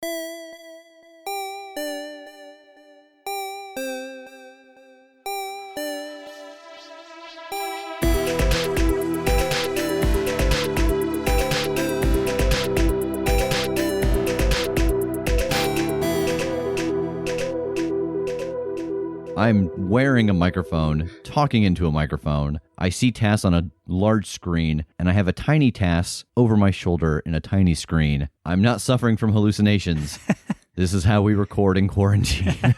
I'm wearing a microphone, talking into a microphone. I see Tass on a large screen, and I have a tiny Tass over my shoulder in a tiny screen. I'm not suffering from hallucinations. This is how we record in quarantine.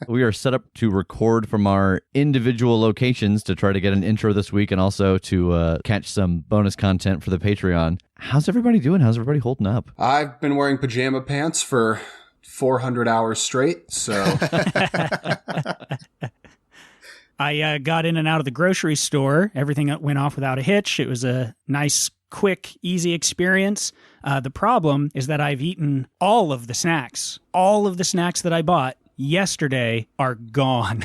We are set up to record from our individual locations to try to get an intro this week and also to catch some bonus content for the Patreon. How's everybody doing? How's everybody holding up? I've been wearing pajama pants for 400 hours straight, so... I got in and out of the grocery store. Everything went off without a hitch. It was a nice, quick, easy experience. The problem is that I've eaten all of the snacks. All of the snacks that I bought yesterday are gone.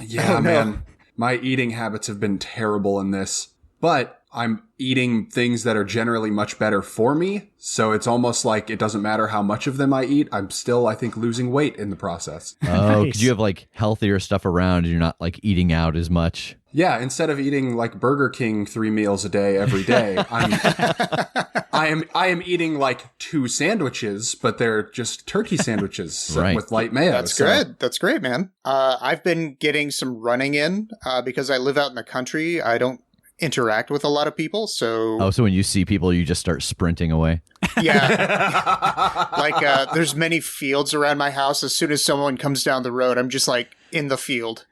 Yeah, man. My eating habits have been terrible in this, but I'm eating things that are generally much better for me. So it's almost like it doesn't matter how much of them I eat. I'm still, I think, losing weight in the process. Oh, Nice. because you have like healthier stuff around and you're not like eating out as much. Yeah, instead of eating like Burger King 3 meals a day every day, I am eating like 2 sandwiches, but they're just turkey sandwiches Right. with light mayo. That's good. That's great, man. I've been getting some running in because I live out in the country. I don't interact with a lot of people, so... Oh, so when you see people, you just start sprinting away? Yeah. Like, there's many fields around my house. As soon as someone comes down the road, I'm just like in the field.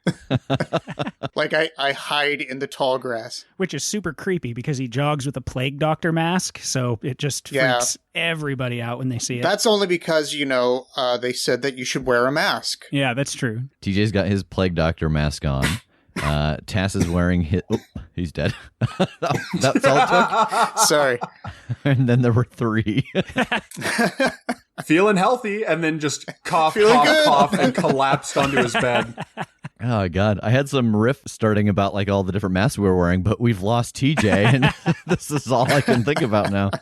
Like I hide in the tall grass. Which is super creepy because he jogs with a plague doctor mask, so it just freaks everybody out when they see it. That's only because, they said that you should wear a mask. Yeah, that's true. TJ's got his plague doctor mask on. Tass is wearing his... Oh, he's dead. That's all it took. Sorry. And then there were 3. Feeling healthy, and then just cough, Feeling cough, good. and collapsed onto his bed. Oh, God. I had some riff starting about like all the different masks we were wearing, but we've lost TJ, and this is all I can think about now.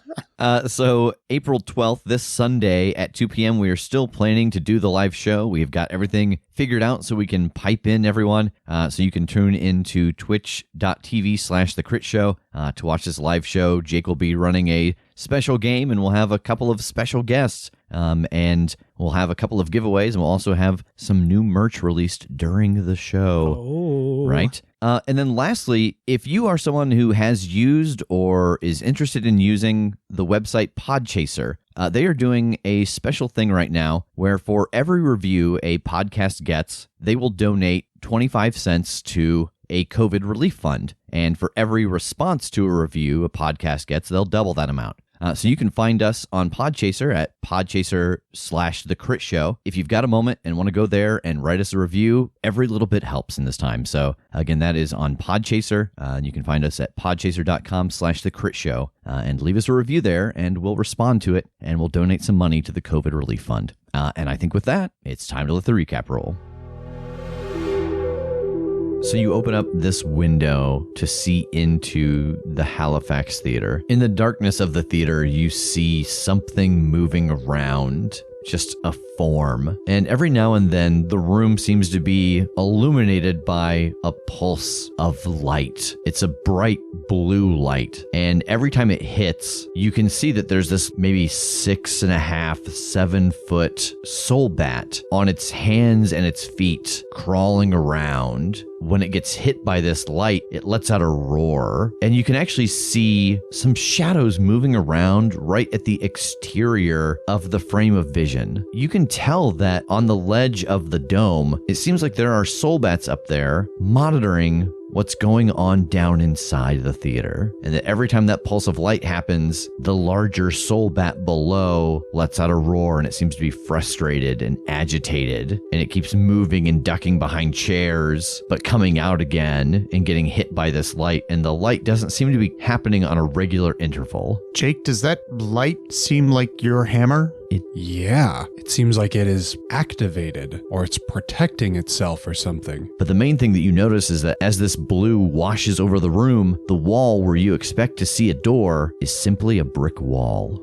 So April 12th, this Sunday at 2 p.m., we are still planning to do the live show. We've got everything figured out so we can pipe in everyone. So you can tune into twitch.tv/The Critshow to watch this live show. Jake will be running a special game, and we'll have a couple of special guests. And we'll have a couple of giveaways, and we'll also have some new merch released during the show. Oh. Right? And then lastly, if you are someone who has used or is interested in using the website Podchaser, they are doing a special thing right now where for every review a podcast gets, they will donate 25 cents to a COVID relief fund. And for every response to a review a podcast gets, they'll double that amount. So you can find us on Podchaser at Podchaser/The Crit Show. If you've got a moment and want to go there and write us a review, every little bit helps in this time. So again, that is on Podchaser. You can find us at podchaser.com/The Crit Show and leave us a review there, and we'll respond to it, and we'll donate some money to the COVID Relief Fund. And I think with that, it's time to let the recap roll. So you open up this window to see into the Halifax Theater. In the darkness of the theater, you see something moving around, just a form. And every now and then, the room seems to be illuminated by a pulse of light. It's a bright blue light. And every time it hits, you can see that there's this maybe 6.5, 7 foot soul bat on its hands and its feet crawling around. When it gets hit by this light, it lets out a roar, and you can actually see some shadows moving around right at the exterior of the frame of vision. You can tell that on the ledge of the dome, it seems like there are soul bats up there monitoring what's going on down inside the theater. And that every time that pulse of light happens, the larger soul bat below lets out a roar, and it seems to be frustrated and agitated. And it keeps moving and ducking behind chairs, but coming out again and getting hit by this light. And the light doesn't seem to be happening on a regular interval. Jake, does that light seem like your hammer? Yeah, it seems like it is activated, or it's protecting itself or something. But the main thing that you notice is that as this blue washes over the room, the wall where you expect to see a door is simply a brick wall.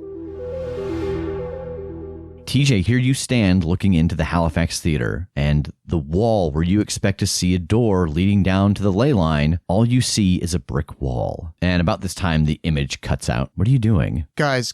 TJ, here you stand looking into the Halifax Theater, and the wall where you expect to see a door leading down to the ley line, all you see is a brick wall. And about this time, the image cuts out. What are you doing? Guys,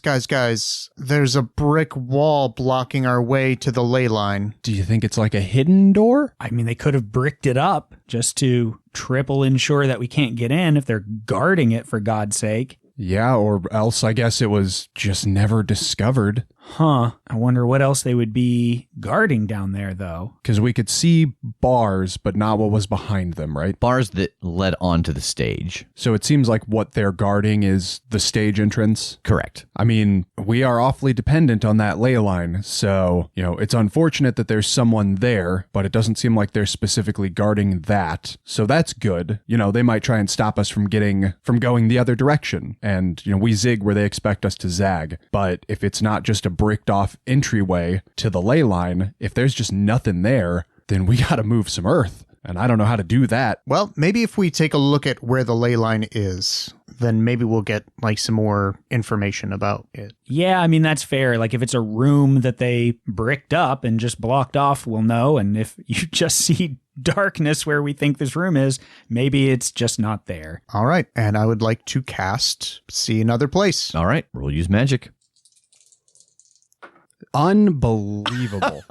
there's a brick wall blocking our way to the ley line. Do you think it's like a hidden door? I mean, they could have bricked it up just to triple ensure that we can't get in if they're guarding it, for God's sake. Yeah, or else I guess it was just never discovered. Huh. I wonder what else they would be guarding down there, though. Because we could see bars, but not what was behind them, right? Bars that led onto the stage. So it seems like what they're guarding is the stage entrance. Correct. I mean, we are awfully dependent on that ley line, so, it's unfortunate that there's someone there, but it doesn't seem like they're specifically guarding that. So that's good. They might try and stop us from going the other direction. And, we zig where they expect us to zag. But if it's not just a bricked off entryway to the ley line, if there's just nothing there, then we got to move some earth. And I don't know how to do that. Well, maybe if we take a look at where the ley line is, then maybe we'll get some more information about it. Yeah, I mean, that's fair. Like if it's a room that they bricked up and just blocked off, we'll know. And if you just see darkness where we think this room is, maybe it's just not there. All right. And I would like to cast See Another Place. All right. We'll use magic. Unbelievable.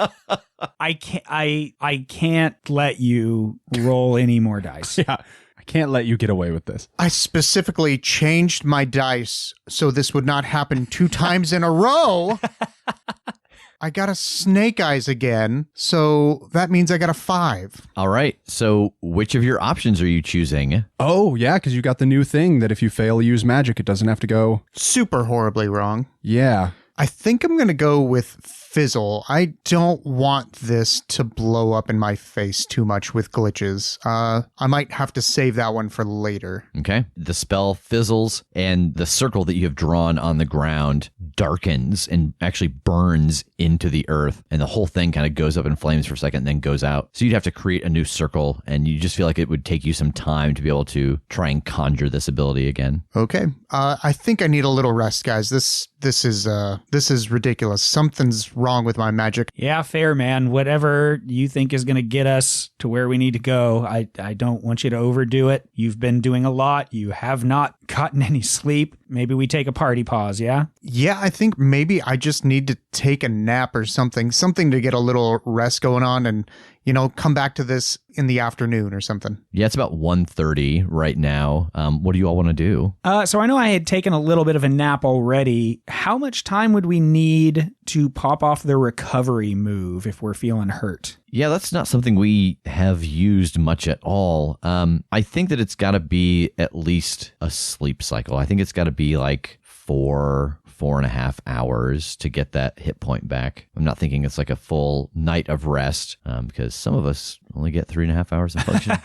I can't let you roll any more dice. Yeah. I can't let you get away with this. I specifically changed my dice so this would not happen 2 times in a row. I got a snake eyes again, so that means I got a 5. All right. So which of your options are you choosing? Oh, yeah, because you got the new thing that if you fail to use magic, it doesn't have to go. Super horribly wrong. Yeah. I think I'm going to go with Fizzle. I don't want this to blow up in my face too much with glitches. I might have to save that one for later. Okay. The spell fizzles, and the circle that you have drawn on the ground darkens and actually burns into the earth, and the whole thing kind of goes up in flames for a second and then goes out. So you'd have to create a new circle, and you just feel like it would take you some time to be able to try and conjure this ability again. Okay. I think I need a little rest, guys. This is ridiculous. Something's wrong with my magic. Yeah, fair, man. Whatever you think is going to get us to where we need to go, I don't want you to overdo it. You've been doing a lot. You have not gotten any sleep. Maybe we take a party pause, yeah? Yeah, I think maybe I just need to take a nap or something to get a little rest going on and, come back to this in the afternoon or something. Yeah, it's about 1:30 right now. What do you all want to do? So I know I had taken a little bit of a nap already. How much time would we need to pop off the recovery move if we're feeling hurt? Yeah, that's not something we have used much at all. I think that it's got to be at least a sleep cycle. I think it's got to be like 4.5 hours to get that hit point back. I'm not thinking it's like a full night of rest, because some of us only get 3.5 hours of function.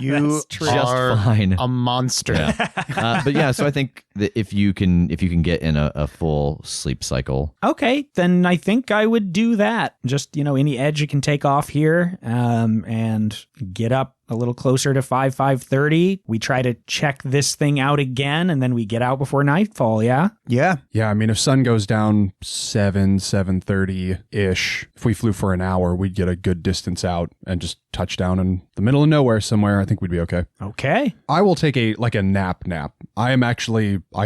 You are fine. a monster. Yeah. But yeah, so I think that if you can get in a full sleep cycle. Okay, then I think I would do that. Just, any edge you can take off here, and get up a little closer to 5:30. We try to check this thing out again, and then we get out before nightfall, yeah? Yeah. Yeah, I mean, if sun goes down 7:30-ish, if we flew for an hour, we'd get a good distance out and just touch down in the middle of nowhere somewhere. I think we'd be okay. Okay. I will take a nap. I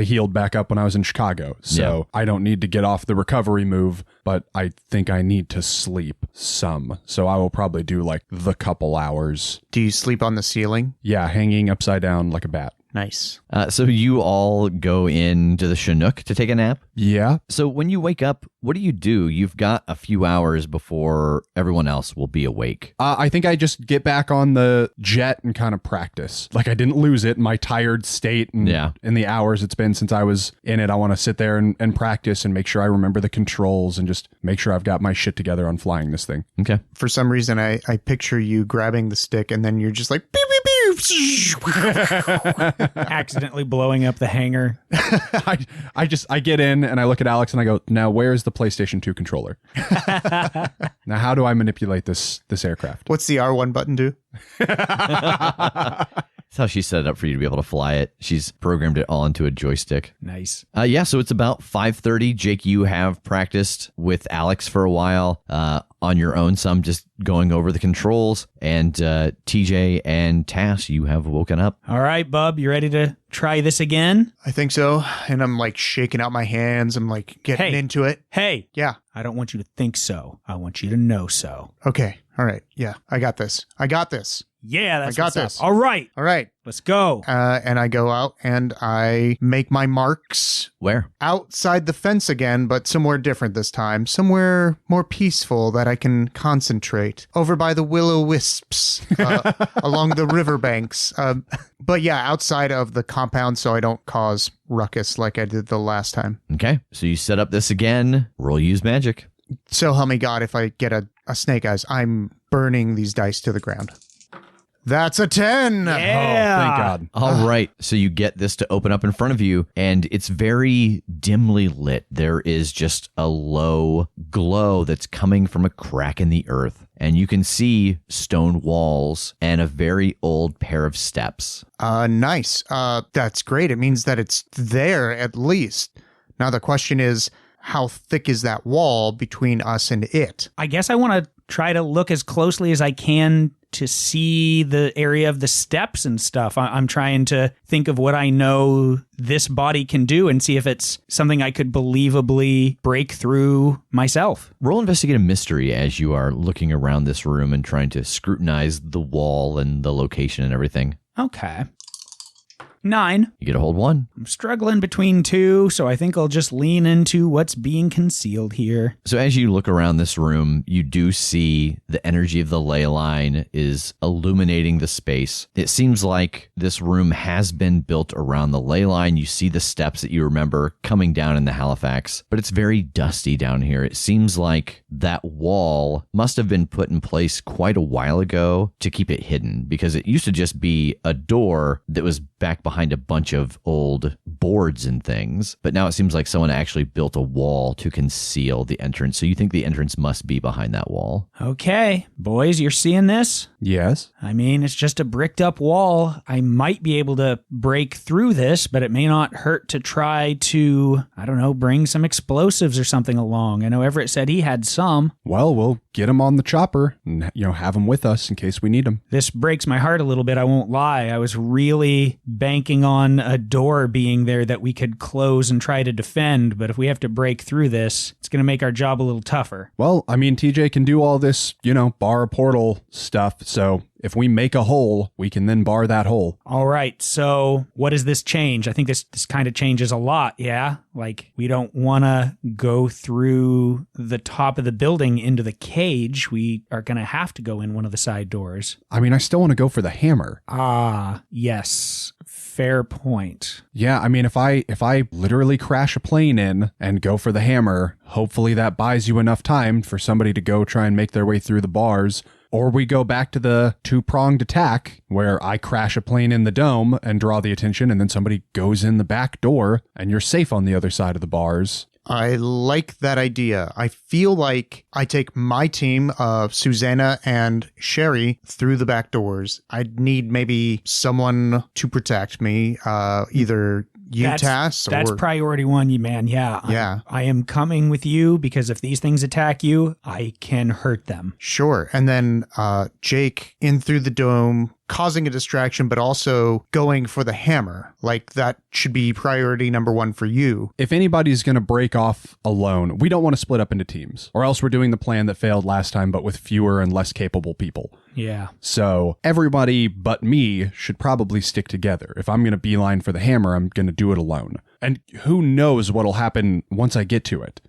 healed back up when I was in Chicago, so I don't need to get off the recovery move, but I think I need to sleep some. So I will probably do the couple hours. Do you sleep on the ceiling? Yeah, hanging upside down like a bat. Nice. So you all go into the Chinook to take a nap? Yeah. So when you wake up, what do? You've got a few hours before everyone else will be awake. I think I just get back on the jet and kind of practice. I didn't lose it in my tired state and in the hours it's been since I was in it. I want to sit there and practice and make sure I remember the controls and just make sure I've got my shit together on flying this thing. Okay. For some reason, I picture you grabbing the stick and then you're just like, beep, beep, beep. Accidentally blowing up the hangar. I get in and I look at Alex and I go, now where's the PlayStation 2 controller? Now how do I manipulate this aircraft? What's the R1 button do? That's how she set it up for you to be able to fly it. She's programmed it all into a joystick. Nice. Yeah, so it's about 5:30. Jake, you have practiced with Alex for a while on your own, some just going over the controls. And TJ and Tass, you have woken up. All right, bub, you ready to try this again? I think so. And I'm like shaking out my hands. I'm like getting into it. Hey. Yeah. I don't want you to think so. I want you to know so. Okay. All right. Yeah. I got this. Yeah, that's I got what's up. this. All right. All right. Let's go. And I go out and I make my marks Where? outside the fence again, but somewhere different this time. Somewhere more peaceful that I can concentrate. Over by the will-o-wisps, along the riverbanks. But yeah, outside of the compound so I don't cause ruckus like I did the last time. Okay, so you set up this again. Roll use magic. So help me God, if I get a snake eyes, I'm burning these dice to the ground. That's a 10. Yeah. Oh, thank God. All right. So you get this to open up in front of you, and it's very dimly lit. There is just a low glow that's coming from a crack in the earth. And you can see stone walls and a very old pair of steps. Nice. That's great. It means that it's there at least. Now the question is, how thick is that wall between us and it? I guess I want to try to look as closely as I can to see the area of the steps and stuff. I'm trying to think of what I know this body can do and see if it's something I could believably break through myself. Roll investigate a mystery as you are looking around this room and trying to scrutinize the wall and the location and everything. Okay. 9. You get a hold 1. I'm struggling between 2, so I think I'll just lean into what's being concealed here. So as you look around this room, you do see the energy of the ley line is illuminating the space. It seems like this room has been built around the ley line. You see the steps that you remember coming down in the Halifax, but it's very dusty down here. It seems like that wall must have been put in place quite a while ago to keep it hidden, because it used to just be a door that was back behind a bunch of old boards and things, but now it seems like someone actually built a wall to conceal the entrance. So you think the entrance must be behind that wall. Okay, boys, you're seeing this? Yes. I mean, it's just a bricked up wall. I might be able to break through this, but it may not hurt to try to, I don't know, bring some explosives or something along. I know Everett said he had some. Well, we'll get him on the chopper and, have him with us in case we need him. This breaks my heart a little bit, I won't lie. I was really banking on a door being there that we could close and try to defend, but if we have to break through this, it's going to make our job a little tougher. Well, I mean, TJ can do all this, bar a portal stuff, so if we make a hole, we can then bar that hole. All right, so what does this change? I think this kind of changes a lot, yeah? Like, we don't want to go through the top of the building into the cage. We are going to have to go in one of the side doors. I mean, I still want to go for the hammer. Ah, yes. Fair point. Yeah, I mean, if I literally crash a plane in and go for the hammer, hopefully that buys you enough time for somebody to go try and make their way through the bars. Or we go back to the two-pronged attack where I crash a plane in the dome and draw the attention, and then somebody goes in the back door and you're safe on the other side of the bars. I like that idea. I feel like I take my team of Susanna and Sherry through the back doors. I'd need maybe someone to protect me, either Tass, or... That's priority 1, man. Yeah. Yeah. I am coming with you because if these things attack you, I can hurt them. Sure. And then Jake in through the dome, causing a distraction, but also going for the hammer. Like, that should be priority number 1 for you. If anybody's going to break off alone, we don't want to split up into teams, or else we're doing the plan that failed last time, but with fewer and less capable people. Yeah. So everybody but me should probably stick together. If I'm going to beeline for the hammer, I'm going to do it alone. And who knows what'll happen once I get to it.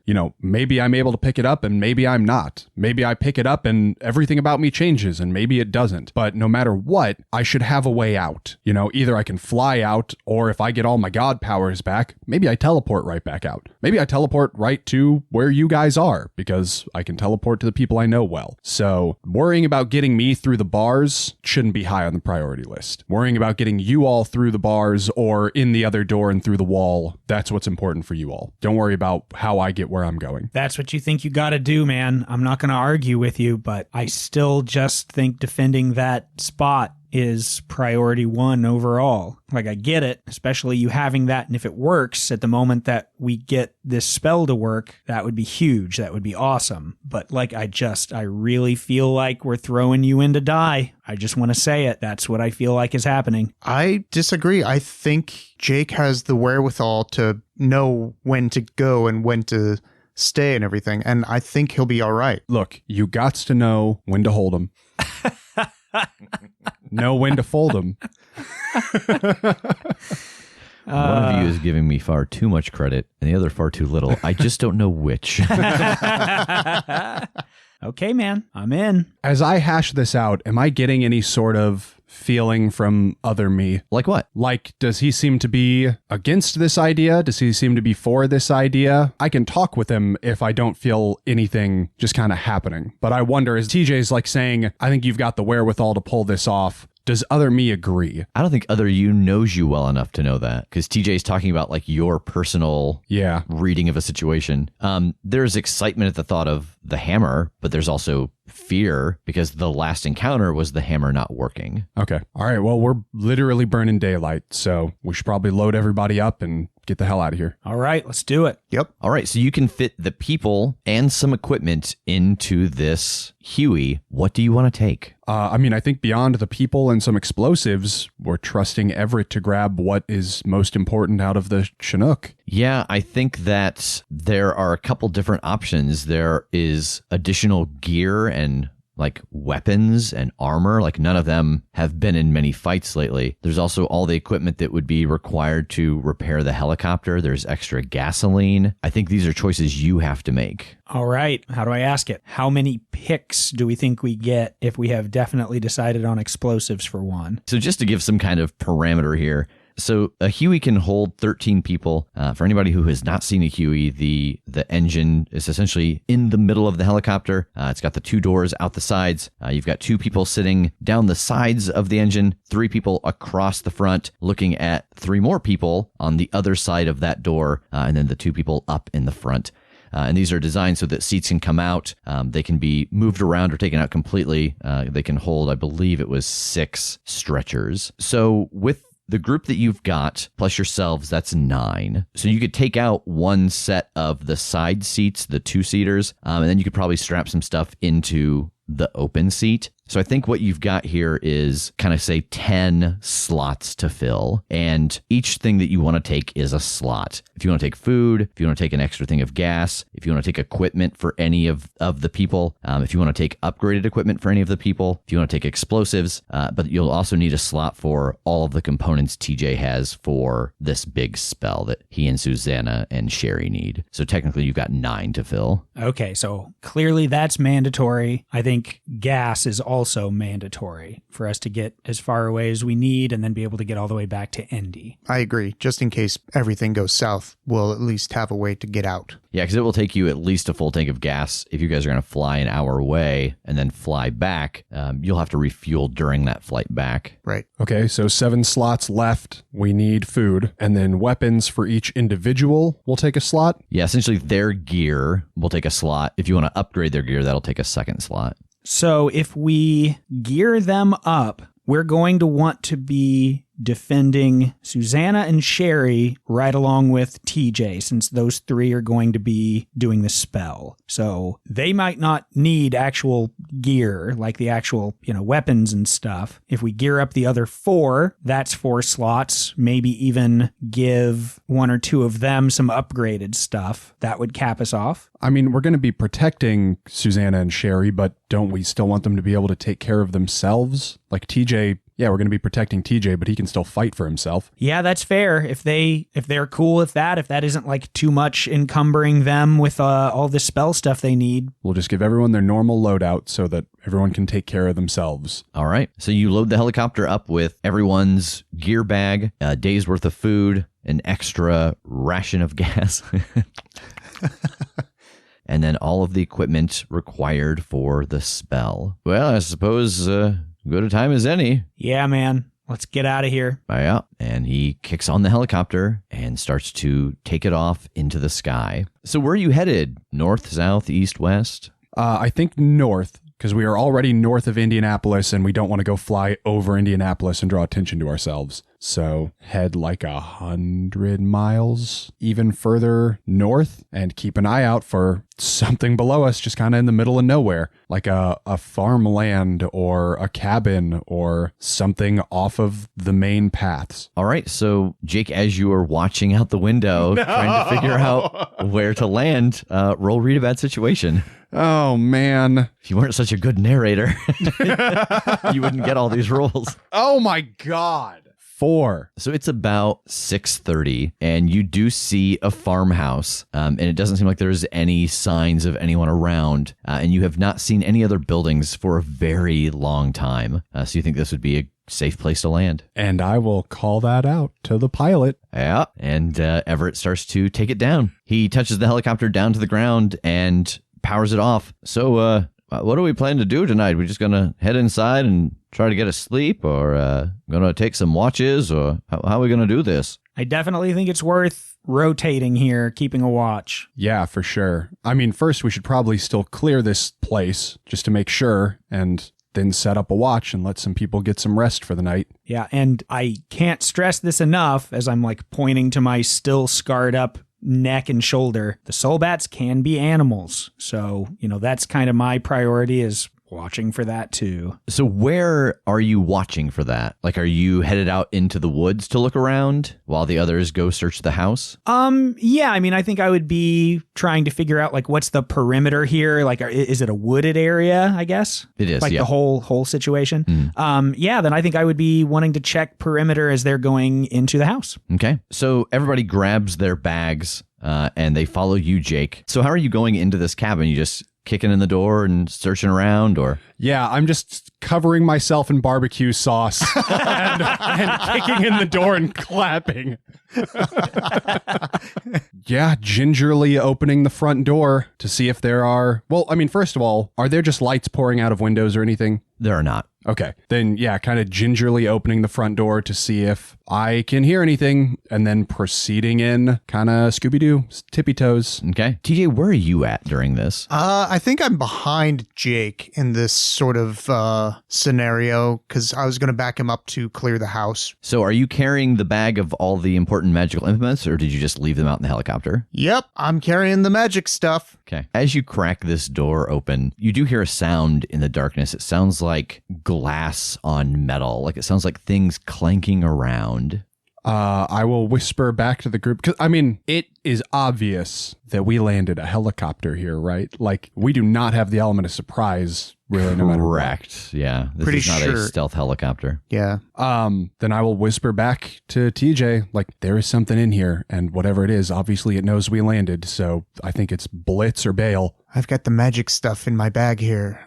Maybe I'm able to pick it up and maybe I'm not. Maybe I pick it up and everything about me changes and maybe it doesn't. But no matter what, I should have a way out. Either I can fly out, or if I get all my god powers back, maybe I teleport right back out. Maybe I teleport right to where you guys are because I can teleport to the people I know well. So worrying about getting me through the bars shouldn't be high on the priority list. Worrying about getting you all through the bars or in the other door and through the wall, that's what's important for you all. Don't worry about how I get where I'm going. That's what you think you got to do, man. I'm not going to argue with you, but I still just think defending that spot is priority one overall. Like, I get it, especially you having that. And if it works at the moment that we get this spell to work, that would be huge. That would be awesome. But like, I really feel like we're throwing you in to die. I just want to say it. That's what I feel like is happening. I disagree. I think Jake has the wherewithal to know when to go and when to stay and everything. And I think he'll be all right. Look, you gots to know when to hold him. Know when to fold him. One of you is giving me far too much credit and the other far too little. I just don't know which. Okay, man, I'm in. As I hash this out, am I getting any sort of feeling from other me? Like what? Like, does he seem to be against this idea? Does he seem to be for this idea? I can talk with him if I don't feel anything just kind of happening. But I wonder, is TJ's like saying, I think you've got the wherewithal to pull this off. Does other me agree? I don't think other you knows you well enough to know that, because TJ's talking about like your personal reading of a situation. There's excitement at the thought of the hammer, but there's also fear because the last encounter was the hammer not working. Okay. All right. Well, we're literally burning daylight, so we should probably load everybody up and get the hell out of here. All right, let's do it. Yep. All right, so you can fit the people and some equipment into this Huey. What do you want to take? I think beyond the people and some explosives, we're trusting Everett to grab what is most important out of the Chinook. Yeah, I think that there are a couple different options. There is additional gear and like weapons and armor. Like, none of them have been in many fights lately. There's also all the equipment that would be required to repair the helicopter. There's extra gasoline. I think these are choices you have to make. All right. How do I ask it? How many picks do we think we get if we have definitely decided on explosives for one? So just to give some kind of parameter here, so a Huey can hold 13 people. For anybody who has not seen a Huey, the engine is essentially in the middle of the helicopter. It's got the two doors out the sides. You've got two people sitting down the sides of the engine, three people across the front looking at three more people on the other side of that door, and then the two people up in the front. And these are designed so that seats can come out. They can be moved around or taken out completely. They can hold, I believe it was 6 stretchers. So with the group that you've got, plus yourselves, that's 9. So you could take out one set of the side seats, the 2-seaters, and then you could probably strap some stuff into the open seat. So I think what you've got here is kind of say 10 slots to fill, and each thing that you want to take is a slot. If you want to take food, if you want to take an extra thing of gas, if you want to take equipment for any of the people, if you want to take upgraded equipment for any of the people, if you want to take explosives, but you'll also need a slot for all of the components TJ has for this big spell that he and Susanna and Sherry need. So technically you've got 9 to fill. Okay, so clearly that's mandatory. I think gas is also mandatory for us to get as far away as we need and then be able to get all the way back to Indy. I agree. Just in case everything goes south, we'll at least have a way to get out. Yeah, because it will take you at least a full tank of gas. If you guys are going to fly an hour away and then fly back, you'll have to refuel during that flight back. Right. Okay, so 7 slots left. We need food. And then weapons for each individual will take a slot? Yeah, essentially their gear will take a slot. If you want to upgrade their gear, that'll take a second slot. So if we gear them up, we're going to want to be defending Susanna and Sherry right along with TJ, since those 3 are going to be doing the spell. So they might not need actual gear, like the actual, weapons and stuff. If we gear up the other 4, that's 4 slots, maybe even give 1 or 2 of them some upgraded stuff. That would cap us off. I mean, we're going to be protecting Susanna and Sherry, but don't we still want them to be able to take care of themselves? Like TJ, yeah, we're going to be protecting TJ, but he can still fight for himself. Yeah, that's fair. If they're cool with that, if that isn't like too much encumbering them with all the spell stuff they need. We'll just give everyone their normal loadout so that everyone can take care of themselves. All right. So you load the helicopter up with everyone's gear bag, a day's worth of food, an extra ration of gas. And then all of the equipment required for the spell. Well, I suppose good a time as any. Yeah, man. Let's get out of here. Yeah. And he kicks on the helicopter and starts to take it off into the sky. So where are you headed? North, south, east, west? I think north. because we are already north of Indianapolis and we don't want to go fly over Indianapolis and draw attention to ourselves. So head like 100 miles even further north and keep an eye out for something below us, just kind of in the middle of nowhere, like a farmland or a cabin or something off of the main paths. All right. So Jake, as you are watching out the window, trying to figure out where to land, roll read a bad situation. Oh, man. If you weren't such a good narrator, you wouldn't get all these rolls. Oh, my God. 4. So it's about 6:30, and you do see a farmhouse, and it doesn't seem like there's any signs of anyone around, and you have not seen any other buildings for a very long time. So you think this would be a safe place to land. And I will call that out to the pilot. Yeah, and Everett starts to take it down. He touches the helicopter down to the ground and powers it off. So, what do we plan to do tonight? We just gonna head inside and try to get a sleep, or gonna take some watches, or how are we gonna do this? I definitely think it's worth rotating here, keeping a watch. Yeah, for sure. I mean, first we should probably still clear this place just to make sure, and then set up a watch and let some people get some rest for the night. Yeah, and I can't stress this enough as I'm like pointing to my still scarred up neck and shoulder. The soul bats can be animals. So, that's kind of my priority, is watching for that too. So where are you watching for that? Like, are you headed out into the woods to look around while the others go search the house? Yeah, I mean, I think I would be trying to figure out like what's the perimeter here? Like, is it a wooded area, I guess? It is, like yeah. the whole situation. Yeah, then I think I would be wanting to check perimeter as they're going into the house. Okay. So everybody grabs their bags and they follow you, Jake. So how are you going into this cabin? You just kicking in the door and searching around, or? Yeah, I'm just covering myself in barbecue sauce and kicking in the door and clapping. Yeah, gingerly opening the front door to see if there are... Well, I mean, first of all, are there just lights pouring out of windows or anything? There are not. Okay. Then, yeah, kind of gingerly opening the front door to see if I can hear anything, and then proceeding in, kind of Scooby-Doo, tippy toes. Okay. TJ, where are you at during this? I think I'm behind Jake in this sort of scenario, because I was going to back him up to clear the house. So are you carrying the bag of all the important magical implements, or did you just leave them out in the helicopter? Yep, I'm carrying the magic stuff. Okay. As you crack this door open, you do hear a sound in the darkness. It sounds like glass on metal. Like it sounds like things clanking around. I will whisper back to the group, because, I mean, it is obvious that we landed a helicopter here, right? Like, we do not have the element of surprise, really, no matter what. Correct. Yeah. This Pretty is not sure. a stealth helicopter. Yeah. Then I will whisper back to TJ, like, there is something in here, and whatever it is, obviously it knows we landed, so I think it's blitz or bail. I've got the magic stuff in my bag here.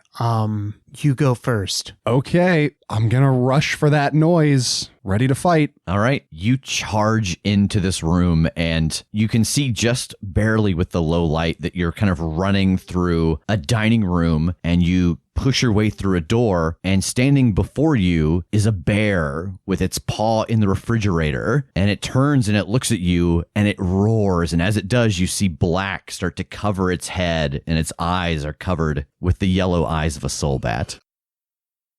You go first. Okay, I'm gonna rush for that noise. Ready to fight. All right. You charge into this room, and you can see just barely with the low light that you're kind of running through a dining room, and you push your way through a door, and standing before you is a bear with its paw in the refrigerator, and it turns and it looks at you and it roars, and as it does, you see black start to cover its head, and its eyes are covered with the yellow eyes of a soul bat.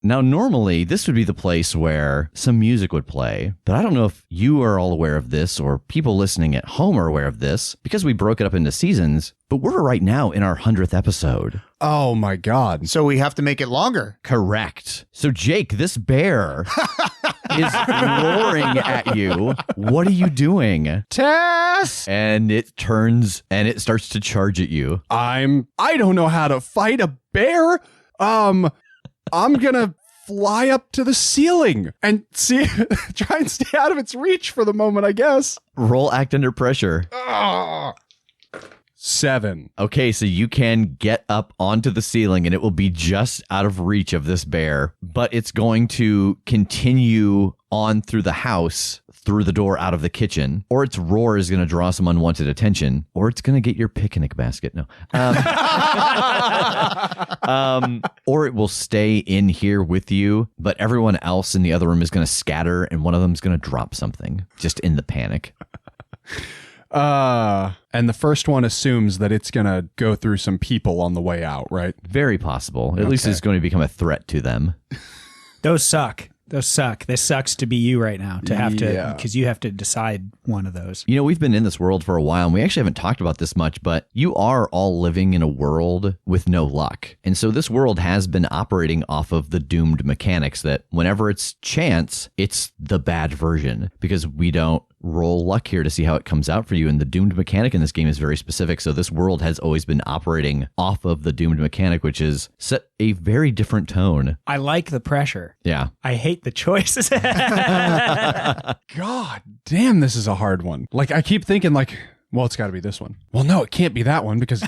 Now, normally, this would be the place where some music would play, but I don't know if you are all aware of this or people listening at home are aware of this, because we broke it up into seasons, but we're right now in our 100th episode. Oh my God. So we have to make it longer. Correct. So, Jake, this bear is roaring at you. What are you doing? Tass! And it turns and it starts to charge at you. I don't know how to fight a bear. I'm gonna fly up to the ceiling and see, try and stay out of its reach for the moment, I guess. Roll act under pressure. 7. Okay, so you can get up onto the ceiling and it will be just out of reach of this bear, but it's going to continue on through the house, through the door out of the kitchen, or its roar is going to draw some unwanted attention, or it's going to get your picnic basket. No. Or it will stay in here with you, but everyone else in the other room is going to scatter and one of them is going to drop something just in the panic. And the first one assumes that it's going to go through some people on the way out, right? Very possible. At least it's going to become a threat to them. Those suck. Those suck. This sucks to be you right now, to have to, because you have to decide one of those. You know, we've been in this world for a while, and we actually haven't talked about this much, but you are all living in a world with no luck. And so this world has been operating off of the doomed mechanics that whenever it's chance, it's the bad version, because we don't roll luck here to see how it comes out for you. And the doomed mechanic in this game is very specific. So this world has always been operating off of the doomed mechanic, which is set a very different tone. I like the pressure. Yeah. I hate the choices. God damn, this is a hard one. Like, I keep thinking, like, well, it's got to be this one. Well, no, it can't be that one because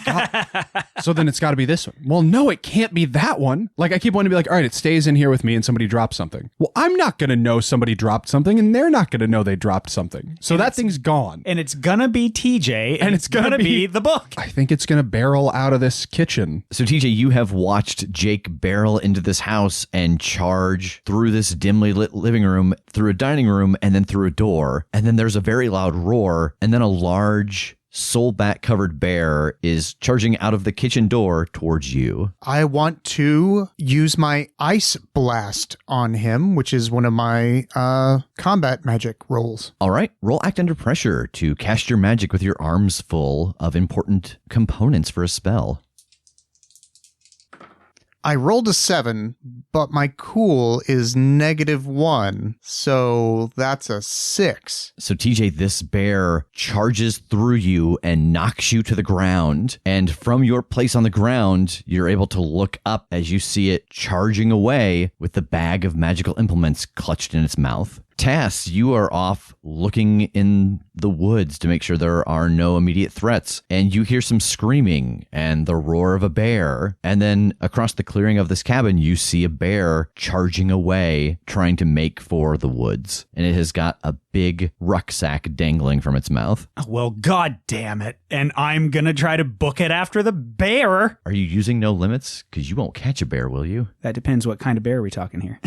so then it's got to be this one. Well, no, it can't be that one. Like, I keep wanting to be like, all right, it stays in here with me and somebody drops something. Well, I'm not going to know somebody dropped something and they're not going to know they dropped something. So that thing's gone. And it's going to be TJ and it's going to be the book. I think it's going to barrel out of this kitchen. So TJ, you have watched Jake barrel into this house and charge through this dimly lit living room, through a dining room, and then through a door. And then there's a very loud roar, and then a large soul-bat covered bear is charging out of the kitchen door towards you. I want to use my ice blast on him, which is one of my combat magic rolls. All right, roll act under pressure to cast your magic with your arms full of important components for a spell. I rolled a 7, but my cool is -1, so that's a 6. So TJ, this bear charges through you and knocks you to the ground. And from your place on the ground, you're able to look up as you see it charging away with the bag of magical implements clutched in its mouth. Tass, you are off looking in the woods to make sure there are no immediate threats, and you hear some screaming and the roar of a bear, and then across the clearing of this cabin, you see a bear charging away, trying to make for the woods, and it has got a big rucksack dangling from its mouth. Well, god damn it. And I'm going to try to book it after the bear. Are you using no limits? Because you won't catch a bear, will you? That depends what kind of bear we're talking here.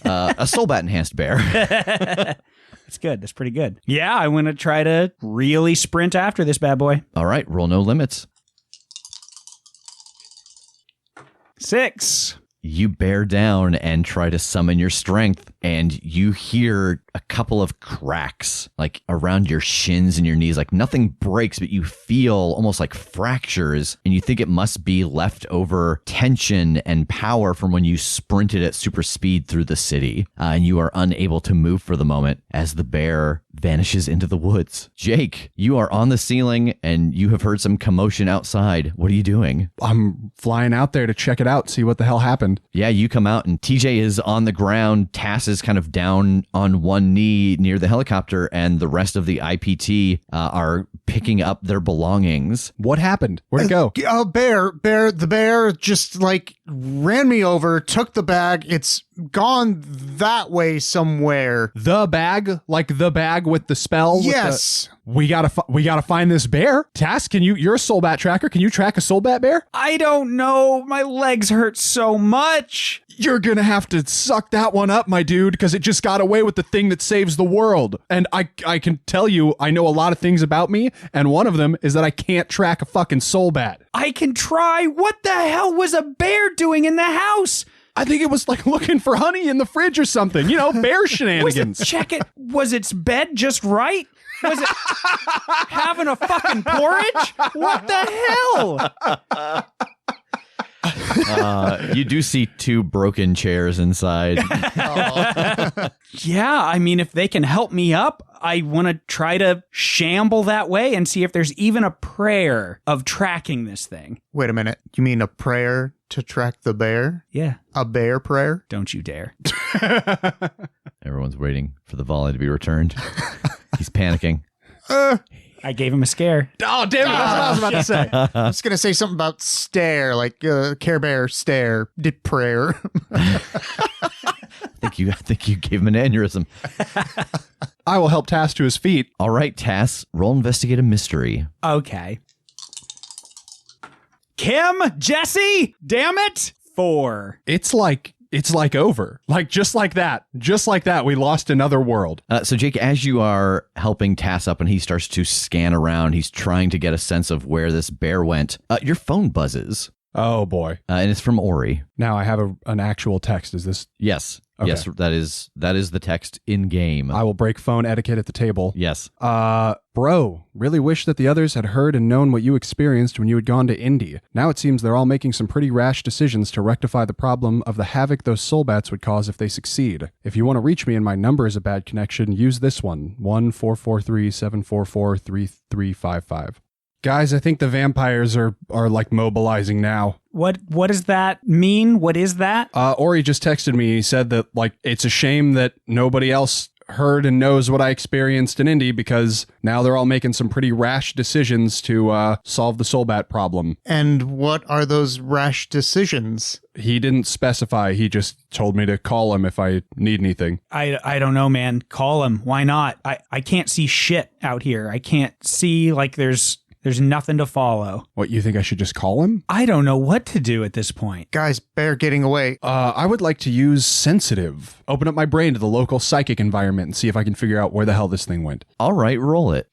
A soul bat enhanced bear. That's good. That's pretty good. Yeah, I want to try to really sprint after this bad boy. All right, roll no limits. 6. You bear down and try to summon your strength, and you hear a couple of cracks, like around your shins and your knees. Like nothing breaks, but you feel almost like fractures, and you think it must be leftover tension and power from when you sprinted at super speed through the city, and you are unable to move for the moment as the bear vanishes into the woods. Jake, you are on the ceiling, and you have heard some commotion outside. What are you doing? I'm flying out there to check it out, see what the hell happened. Yeah, you come out and TJ is on the ground. Tass is kind of down on one knee near the helicopter, and the rest of the IPT are picking up their belongings. What happened? Where'd it go? The bear just like ran me over, took the bag. It's gone that way somewhere. The bag? Like the bag with the spell? Yes. We gotta find this bear. Tass, you're a soul bat tracker. Can you track a soul bat bear? I don't know. My legs hurt so much. You're gonna have to suck that one up, my dude, because it just got away with the thing that saves the world. And I can tell you, I know a lot of things about me, and one of them is that I can't track a fucking soul bat. I can try. What the hell was a bear doing in the house? I think it was like looking for honey in the fridge or something. You know, bear shenanigans. Check it. Was its bed just right? Was it having a fucking porridge? What the hell? You do see 2 broken chairs inside. Yeah, I mean, if they can help me up, I want to try to shamble that way and see if there's even a prayer of tracking this thing. Wait a minute. You mean a prayer to track the bear? Yeah. A bear prayer? Don't you dare. Everyone's waiting for the volley to be returned. He's panicking. I gave him a scare. Oh, damn it. That's what I was about to say. I was going to say something about stare, like Care Bear stare, did prayer. I think you gave him an aneurysm. I will help Tass to his feet. All right, Tass, roll investigate a mystery. Okay. Kim, Jesse, damn it. 4. It's like it's like over. Like just like that, we lost another world. So Jake, as you are helping Tass up and he starts to scan around, he's trying to get a sense of where this bear went. Your phone buzzes. Oh boy. And it's from Ori. Now I have an actual text. Is this? Yes. Okay. Yes, that is the text in game. I will break phone etiquette at the table. Yes. Bro, really wish that the others had heard and known what you experienced when you had gone to Indy. Now it seems they're all making some pretty rash decisions to rectify the problem of the havoc those soul bats would cause if they succeed. If you want to reach me and my number is a bad connection, use this one, 1-443-744-3355. Guys, I think the vampires are like mobilizing now. What does that mean? What is that? Ori just texted me. He said that like it's a shame that nobody else heard and knows what I experienced in Indy because now they're all making some pretty rash decisions to solve the Soulbat problem. And what are those rash decisions? He didn't specify. He just told me to call him if I need anything. I don't know, man. Call him. Why not? I can't see shit out here. I can't see like there's nothing to follow. What, you think I should just call him? I don't know what to do at this point. Guys, bear getting away. I would like to use sensitive. Open up my brain to the local psychic environment and see if I can figure out where the hell this thing went. All right, roll it.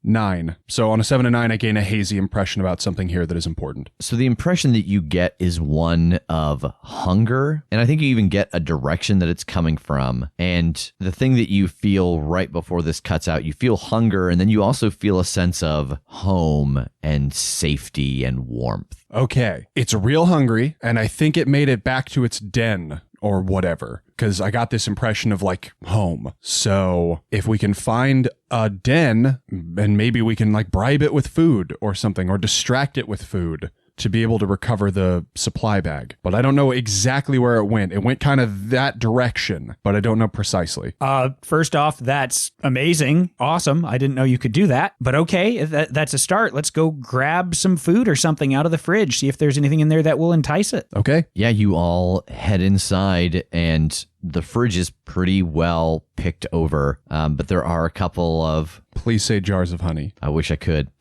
9. So on a 7 and 9, I gain a hazy impression about something here that is important. So the impression that you get is one of hunger, and I think you even get a direction that it's coming from. And the thing that you feel right before this cuts out, you feel hunger, and then you also feel a sense of home and safety and warmth. Okay. It's real hungry, and I think it made it back to its den or whatever, because I got this impression of like home. So if we can find a den, and maybe we can like bribe it with food or something, or distract it with food to be able to recover the supply bag. But I don't know exactly where it went. It went kind of that direction, but I don't know precisely. First off, that's amazing. Awesome. I didn't know you could do that. But okay, that's a start. Let's go grab some food or something out of the fridge. See if there's anything in there that will entice it. Okay. Yeah, you all head inside, and the fridge is pretty well picked over, but there are a couple of... Please say jars of honey. I wish I could.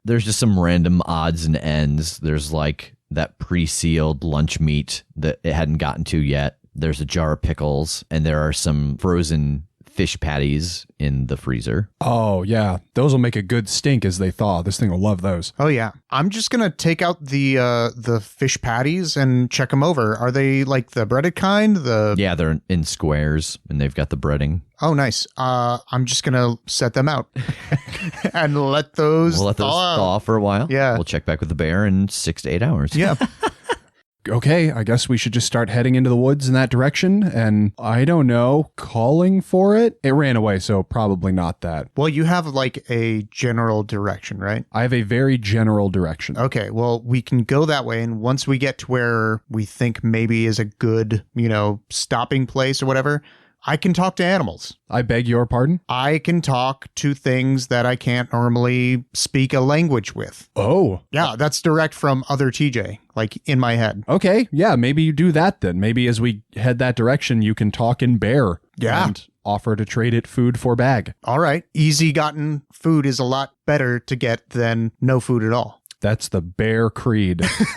There's just some random odds and ends. There's like that pre-sealed lunch meat that it hadn't gotten to yet. There's a jar of pickles, and there are some frozen fish patties in the freezer. Oh, yeah. Those will make a good stink as they thaw. This thing will love those. Oh, yeah. I'm just going to take out the fish patties and check them over. Are they like the breaded kind? Yeah, they're in squares, and they've got the breading. Oh, nice. I'm just going to set them out and let those thaw for a while. Yeah. We'll check back with the bear in 6 to 8 hours. Yeah. Okay, I guess we should just start heading into the woods in that direction, and I don't know, calling for it? It ran away, so probably not that. Well, you have like a general direction, right? I have a very general direction. Okay, well, we can go that way, and once we get to where we think maybe is a good, stopping place or whatever, I can talk to animals. I beg your pardon? I can talk to things that I can't normally speak a language with. Oh. Yeah, that's direct from other TJ, like in my head. Okay, yeah, maybe you do that then. Maybe as we head that direction, you can talk in bear. Yeah. And offer to trade it food for bag. All right. Easy gotten food is a lot better to get than no food at all. That's the bear creed. It's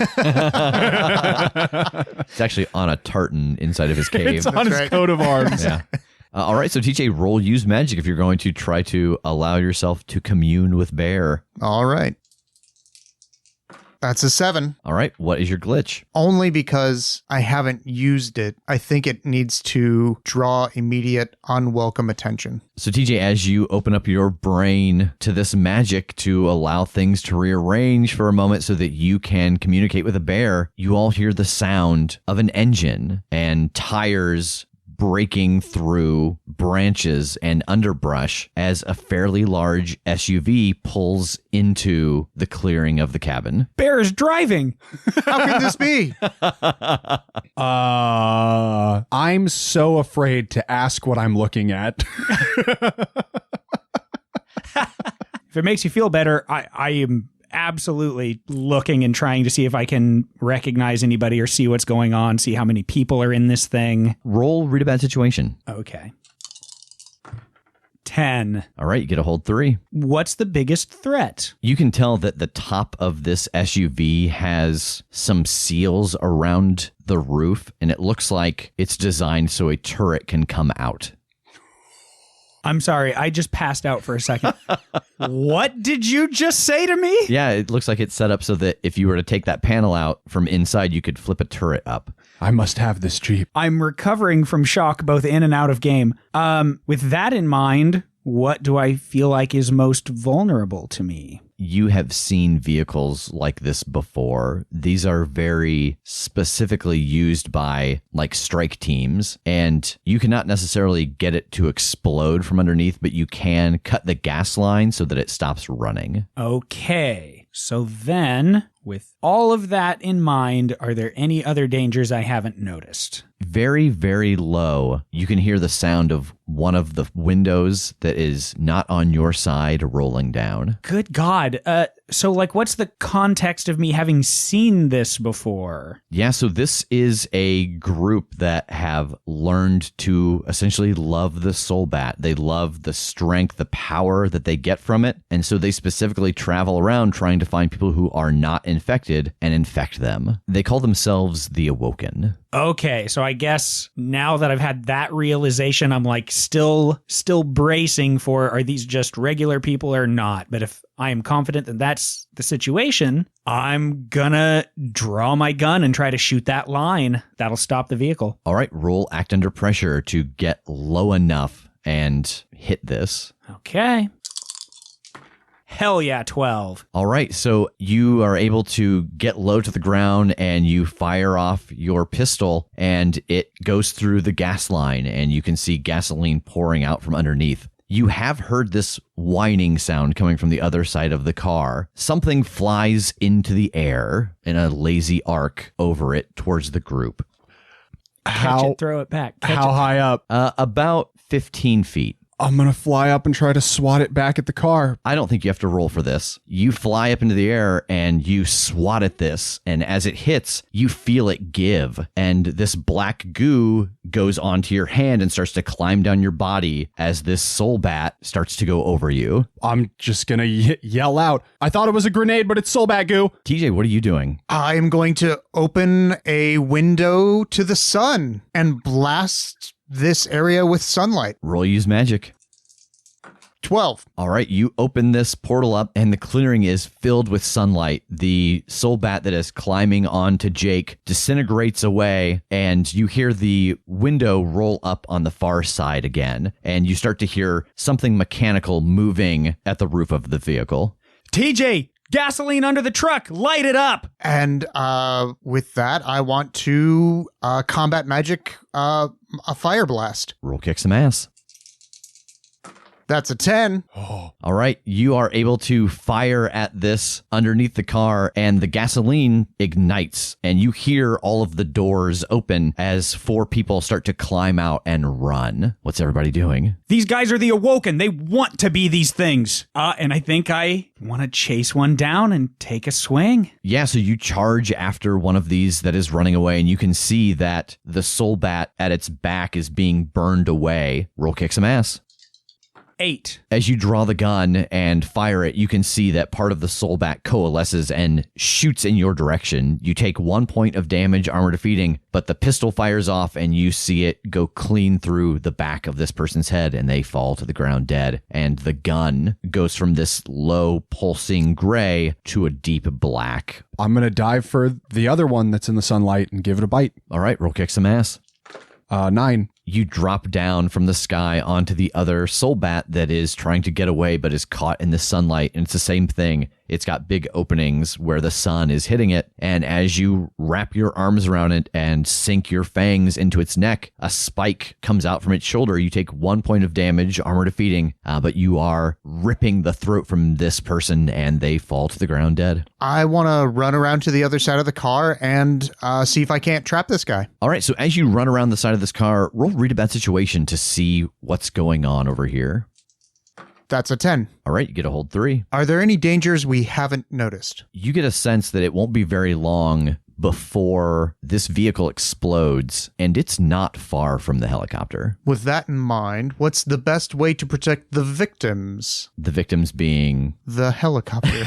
actually on a tartan inside of his cave. It's on his coat of arms. Yeah. All right, so TJ, roll use magic if you're going to try to allow yourself to commune with bear. All right. That's a 7. All right, what is your glitch? Only because I haven't used it. I think it needs to draw immediate unwelcome attention. So TJ, as you open up your brain to this magic to allow things to rearrange for a moment so that you can communicate with a bear, you all hear the sound of an engine and tires breaking through branches and underbrush as a fairly large SUV pulls into the clearing of the cabin. Bear is driving. How can this be? I'm so afraid to ask what I'm looking at. If it makes you feel better, I am absolutely looking and trying to see if I can recognize anybody or see what's going on, see how many people are in this thing. Roll read a bad situation. Okay. 10. All right, you get a hold 3. What's the biggest threat? You can tell that the top of this SUV has some seals around the roof, and it looks like it's designed so a turret can come out. I'm sorry, I just passed out for a second. What did you just say to me? Yeah, it looks like it's set up so that if you were to take that panel out from inside, you could flip a turret up. I must have this Jeep. I'm recovering from shock both in and out of game. With that in mind, what do I feel like is most vulnerable to me? You have seen vehicles like this before. These are very specifically used by like strike teams, and you cannot necessarily get it to explode from underneath, but you can cut the gas line so that it stops running. Okay, so then with all of that in mind, are there any other dangers I haven't noticed? Very, very low, you can hear the sound of one of the windows that is not on your side rolling down. Good God. So, like, what's the context of me having seen this before? Yeah, so this is a group that have learned to essentially love the soul bat. They love the strength, the power that they get from it. And so they specifically travel around trying to find people who are not infected and infect them. They call themselves the Awoken. Okay, so I guess now that I've had that realization, I'm like still bracing for, are these just regular people or not? But if I am confident that that's the situation, I'm gonna draw my gun and try to shoot that line. That'll stop the vehicle. All right, roll act under pressure to get low enough and hit this. Okay. Hell yeah, 12. All right, so you are able to get low to the ground and you fire off your pistol and it goes through the gas line and you can see gasoline pouring out from underneath. You have heard this whining sound coming from the other side of the car. Something flies into the air in a lazy arc over it towards the group. Catch it, throw it back. How high up? About 15 feet. I'm going to fly up and try to swat it back at the car. I don't think you have to roll for this. You fly up into the air and you swat at this. And as it hits, you feel it give. And this black goo goes onto your hand and starts to climb down your body as this soul bat starts to go over you. I'm just going to yell out. I thought it was a grenade, but it's soul bat goo. TJ, what are you doing? I'm going to open a window to the sun and blast this area with sunlight. Roll use magic. 12. All right, you open this portal up and the clearing is filled with sunlight. The soul bat that is climbing onto Jake disintegrates away and you hear the window roll up on the far side again. And you start to hear something mechanical moving at the roof of the vehicle. TJ, gasoline under the truck, light it up. And with that, I want to combat magic a fire blast. Roll kick some ass. That's a 10. All right, you are able to fire at this underneath the car and the gasoline ignites and you hear all of the doors open as 4 people start to climb out and run. What's everybody doing? These guys are the Awoken. They want to be these things. And I think I want to chase one down and take a swing. Yeah, so you charge after one of these that is running away and you can see that the soul bat at its back is being burned away. Roll kick some ass. 8. As you draw the gun and fire it, you can see that part of the soul bat coalesces and shoots in your direction. You take 1 point of damage, armor defeating, but the pistol fires off and you see it go clean through the back of this person's head and they fall to the ground dead. And the gun goes from this low pulsing gray to a deep black. I'm going to dive for the other one that's in the sunlight and give it a bite. All right, roll kick some ass. 9. You drop down from the sky onto the other soul bat that is trying to get away but is caught in the sunlight. And it's the same thing. It's got big openings where the sun is hitting it. And as you wrap your arms around it and sink your fangs into its neck, a spike comes out from its shoulder. You take 1 point of damage, armor defeating, but you are ripping the throat from this person and they fall to the ground dead. I want to run around to the other side of the car and see if I can't trap this guy. All right, so as you run around the side of this car, roll read a bad situation to see what's going on over here. That's a 10. All right, you get a hold 3. Are there any dangers we haven't noticed? You get a sense that it won't be very long before this vehicle explodes, and it's not far from the helicopter. With that in mind, what's the best way to protect the victims? The victims being... The helicopter.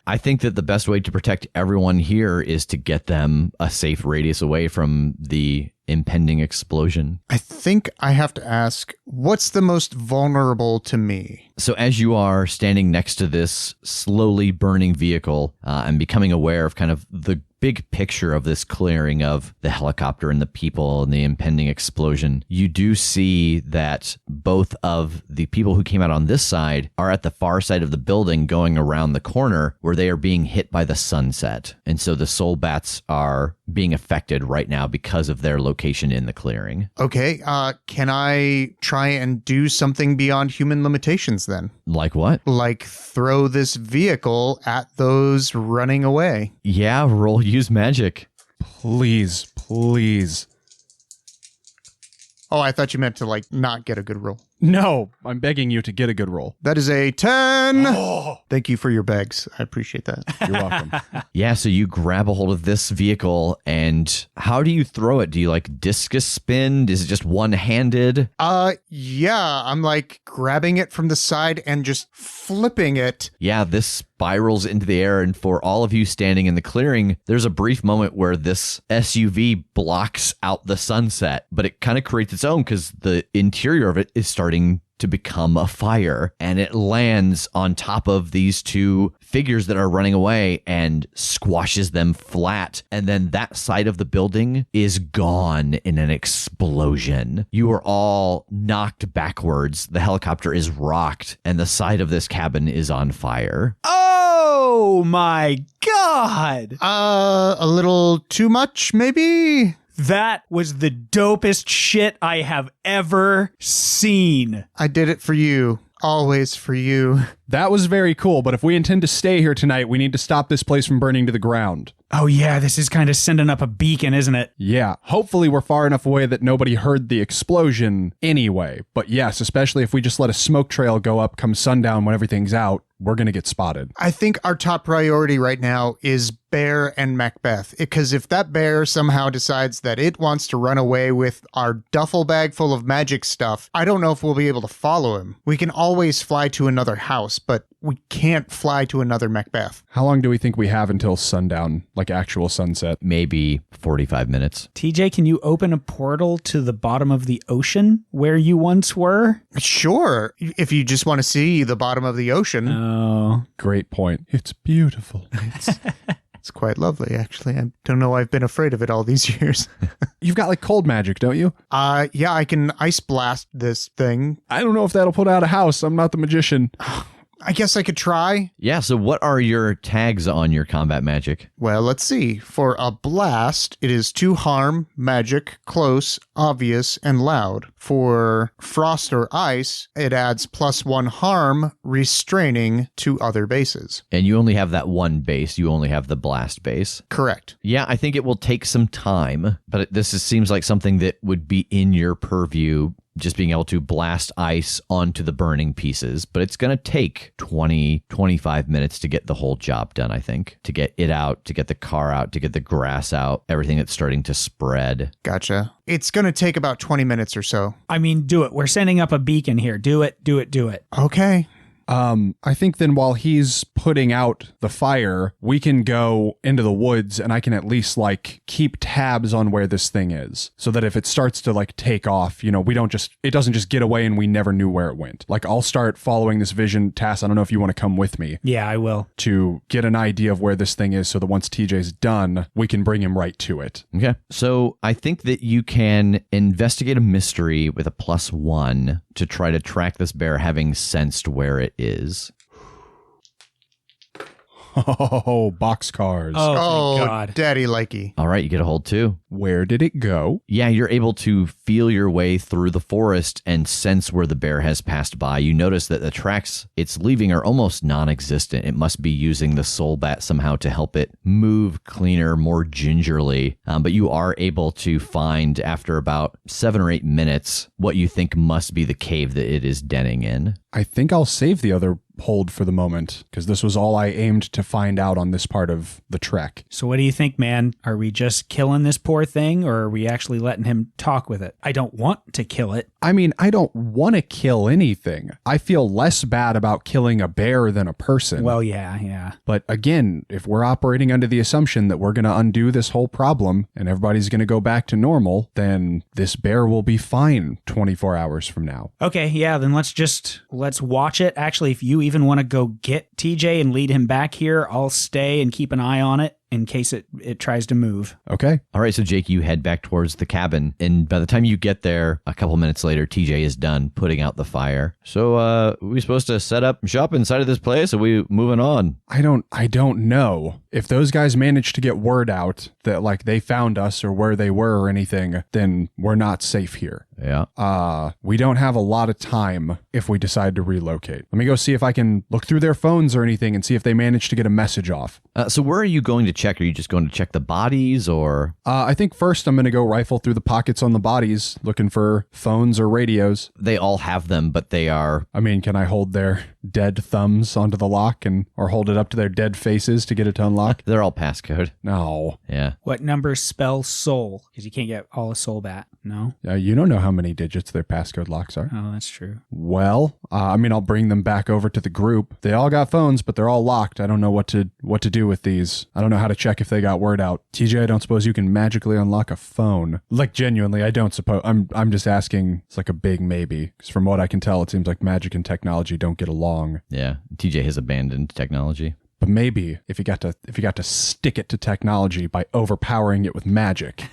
I think that the best way to protect everyone here is to get them a safe radius away from the impending explosion. I think I have to ask, what's the most vulnerable to me? So as you are standing next to this slowly burning vehicle and becoming aware of kind of the big picture of this clearing of the helicopter and the people and the impending explosion, you do see that both of the people who came out on this side are at the far side of the building going around the corner where they are being hit by the sunset. And so the soul bats are being affected right now because of their location in the clearing. Okay, can I try and do something beyond human limitations then? Like what? Like throw this vehicle at those running away. Yeah, roll use magic. Please, please. Oh, I thought you meant to like not get a good roll. No, I'm begging you to get a good roll. That is a 10. Oh. Thank you for your bags. I appreciate that. You're welcome. Yeah, so you grab a hold of this vehicle, and how do you throw it? Do you like discus spin? Is it just one-handed? Yeah, I'm like grabbing it from the side and just flipping it. Yeah, this spirals into the air, and for all of you standing in the clearing, there's a brief moment where this SUV blocks out the sunset, but it kind of creates its own because the interior of it is starting to become a fire, and it lands on top of these two figures that are running away and squashes them flat. And then that side of the building is gone in an explosion. You are all knocked backwards. The helicopter is rocked, and the side of this cabin is on fire. Oh my God! A little too much, maybe? That was the dopest shit I have ever seen. I did it for you. Always for you. That was very cool, but if we intend to stay here tonight, we need to stop this place from burning to the ground. Oh yeah, this is kind of sending up a beacon, isn't it? Yeah, hopefully we're far enough away that nobody heard the explosion anyway. But yes, especially if we just let a smoke trail go up come sundown when everything's out, we're going to get spotted. I think our top priority right now is Bear and Macbeth. Because if that bear somehow decides that it wants to run away with our duffel bag full of magic stuff, I don't know if we'll be able to follow him. We can always fly to another house, but we can't fly to another Macbeth. How long do we think we have until sundown, like actual sunset? Maybe 45 minutes. TJ, can you open a portal to the bottom of the ocean where you once were? Sure, if you just want to see the bottom of the ocean. Oh. Great point. It's beautiful. It's quite lovely, actually. I don't know why I've been afraid of it all these years. You've got like cold magic, don't you? Yeah, I can ice blast this thing. I don't know if that'll put out a house. I'm not the magician. I guess I could try. Yeah, so what are your tags on your combat magic? Well, let's see. For a blast, it is 2 harm, magic, close, obvious, and loud. For frost or ice, it adds +1 harm, restraining to other bases. And you only have that one base. You only have the blast base. Correct. Yeah, I think it will take some time, but seems like something that would be in your purview, just being able to blast ice onto the burning pieces. But it's going to take 20, 25 minutes to get the whole job done, I think. To get it out, to get the car out, to get the grass out, everything that's starting to spread. Gotcha. It's going to take about 20 minutes or so. I mean, do it. We're sending up a beacon here. Do it, do it, do it. Okay. I think then while he's putting out the fire, we can go into the woods and I can at least like keep tabs on where this thing is so that if it starts to like take off, it doesn't just get away and we never knew where it went. Like I'll start following this vision. Tass, I don't know if you want to come with me. Yeah, I will. To get an idea of where this thing is so that once TJ's done, we can bring him right to it. Okay. So I think that you can investigate a mystery with a +1 to try to track this bear, having sensed where it is. Oh, boxcars. Oh, thank God. Daddy likey. All right, you get a hold 2. Where did it go? Yeah, you're able to feel your way through the forest and sense where the bear has passed by. You notice that the tracks it's leaving are almost non-existent. It must be using the soul bat somehow to help it move cleaner, more gingerly. But you are able to find, after about 7 or 8 minutes, what you think must be the cave that it is denning in. I think I'll save the other hold for the moment because this was all I aimed to find out on this part of the trek. So what do you think, man? Are we just killing this poor poor thing, or are we actually letting him talk with it? I don't want to kill it. I mean, I don't want to kill anything. I feel less bad about killing a bear than a person. Well, yeah. But again, if we're operating under the assumption that we're going to undo this whole problem and everybody's going to go back to normal, then this bear will be fine 24 hours from now. Okay, yeah, then let's watch it. Actually, if you even want to go get TJ and lead him back here, I'll stay and keep an eye on it in case it tries to move. Okay. All right, so Jake, you head back towards the cabin, and by the time you get there, a couple minutes later, TJ is done putting out the fire. So, are we supposed to set up shop inside of this place? Are we moving on? I don't know. If those guys managed to get word out that, like, they found us or where they were or anything, then we're not safe here. Yeah. We don't have a lot of time if we decide to relocate. Let me go see if I can look through their phones or anything and see if they managed to get a message off. So where are you going to check? Are you just going to check the bodies, or? I think first I'm going to go rifle through the pockets on the bodies, looking for phones or radios. They all have them, but they are... I mean, can I hold their dead thumbs onto the lock or hold it up to their dead faces to get it to unlock? They're all passcode. No. Yeah. What number spells soul? Because you can't get all a soul bat. No? You don't know how many digits their passcode locks are. Oh, that's true. Well, I'll bring them back over to the group. They all got phones, but they're all locked. I don't know what to do with these. I don't know how to check if they got word out. TJ, I don't suppose you can magically unlock a phone. Like, genuinely, I don't suppose. I'm just asking. It's like a big maybe. Because from what I can tell, it seems like magic and technology don't get along. Yeah. TJ has abandoned technology. But maybe if you got to stick it to technology by overpowering it with magic.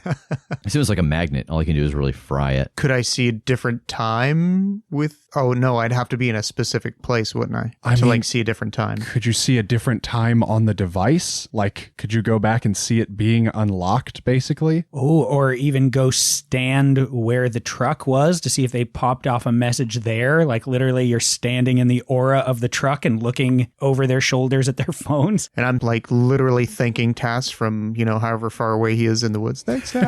It seems like a magnet. All you can do is really fry it. Could I see a different time with... Oh, no, I'd have to be in a specific place, wouldn't I? I mean, see a different time. Could you see a different time on the device? Like, could you go back and see it being unlocked, basically? Oh, or even go stand where the truck was to see if they popped off a message there. Like, literally, you're standing in the aura of the truck and looking over their shoulders at their phones. And I'm, like, literally thanking Tass from, however far away he is in the woods. Thanks, Tass.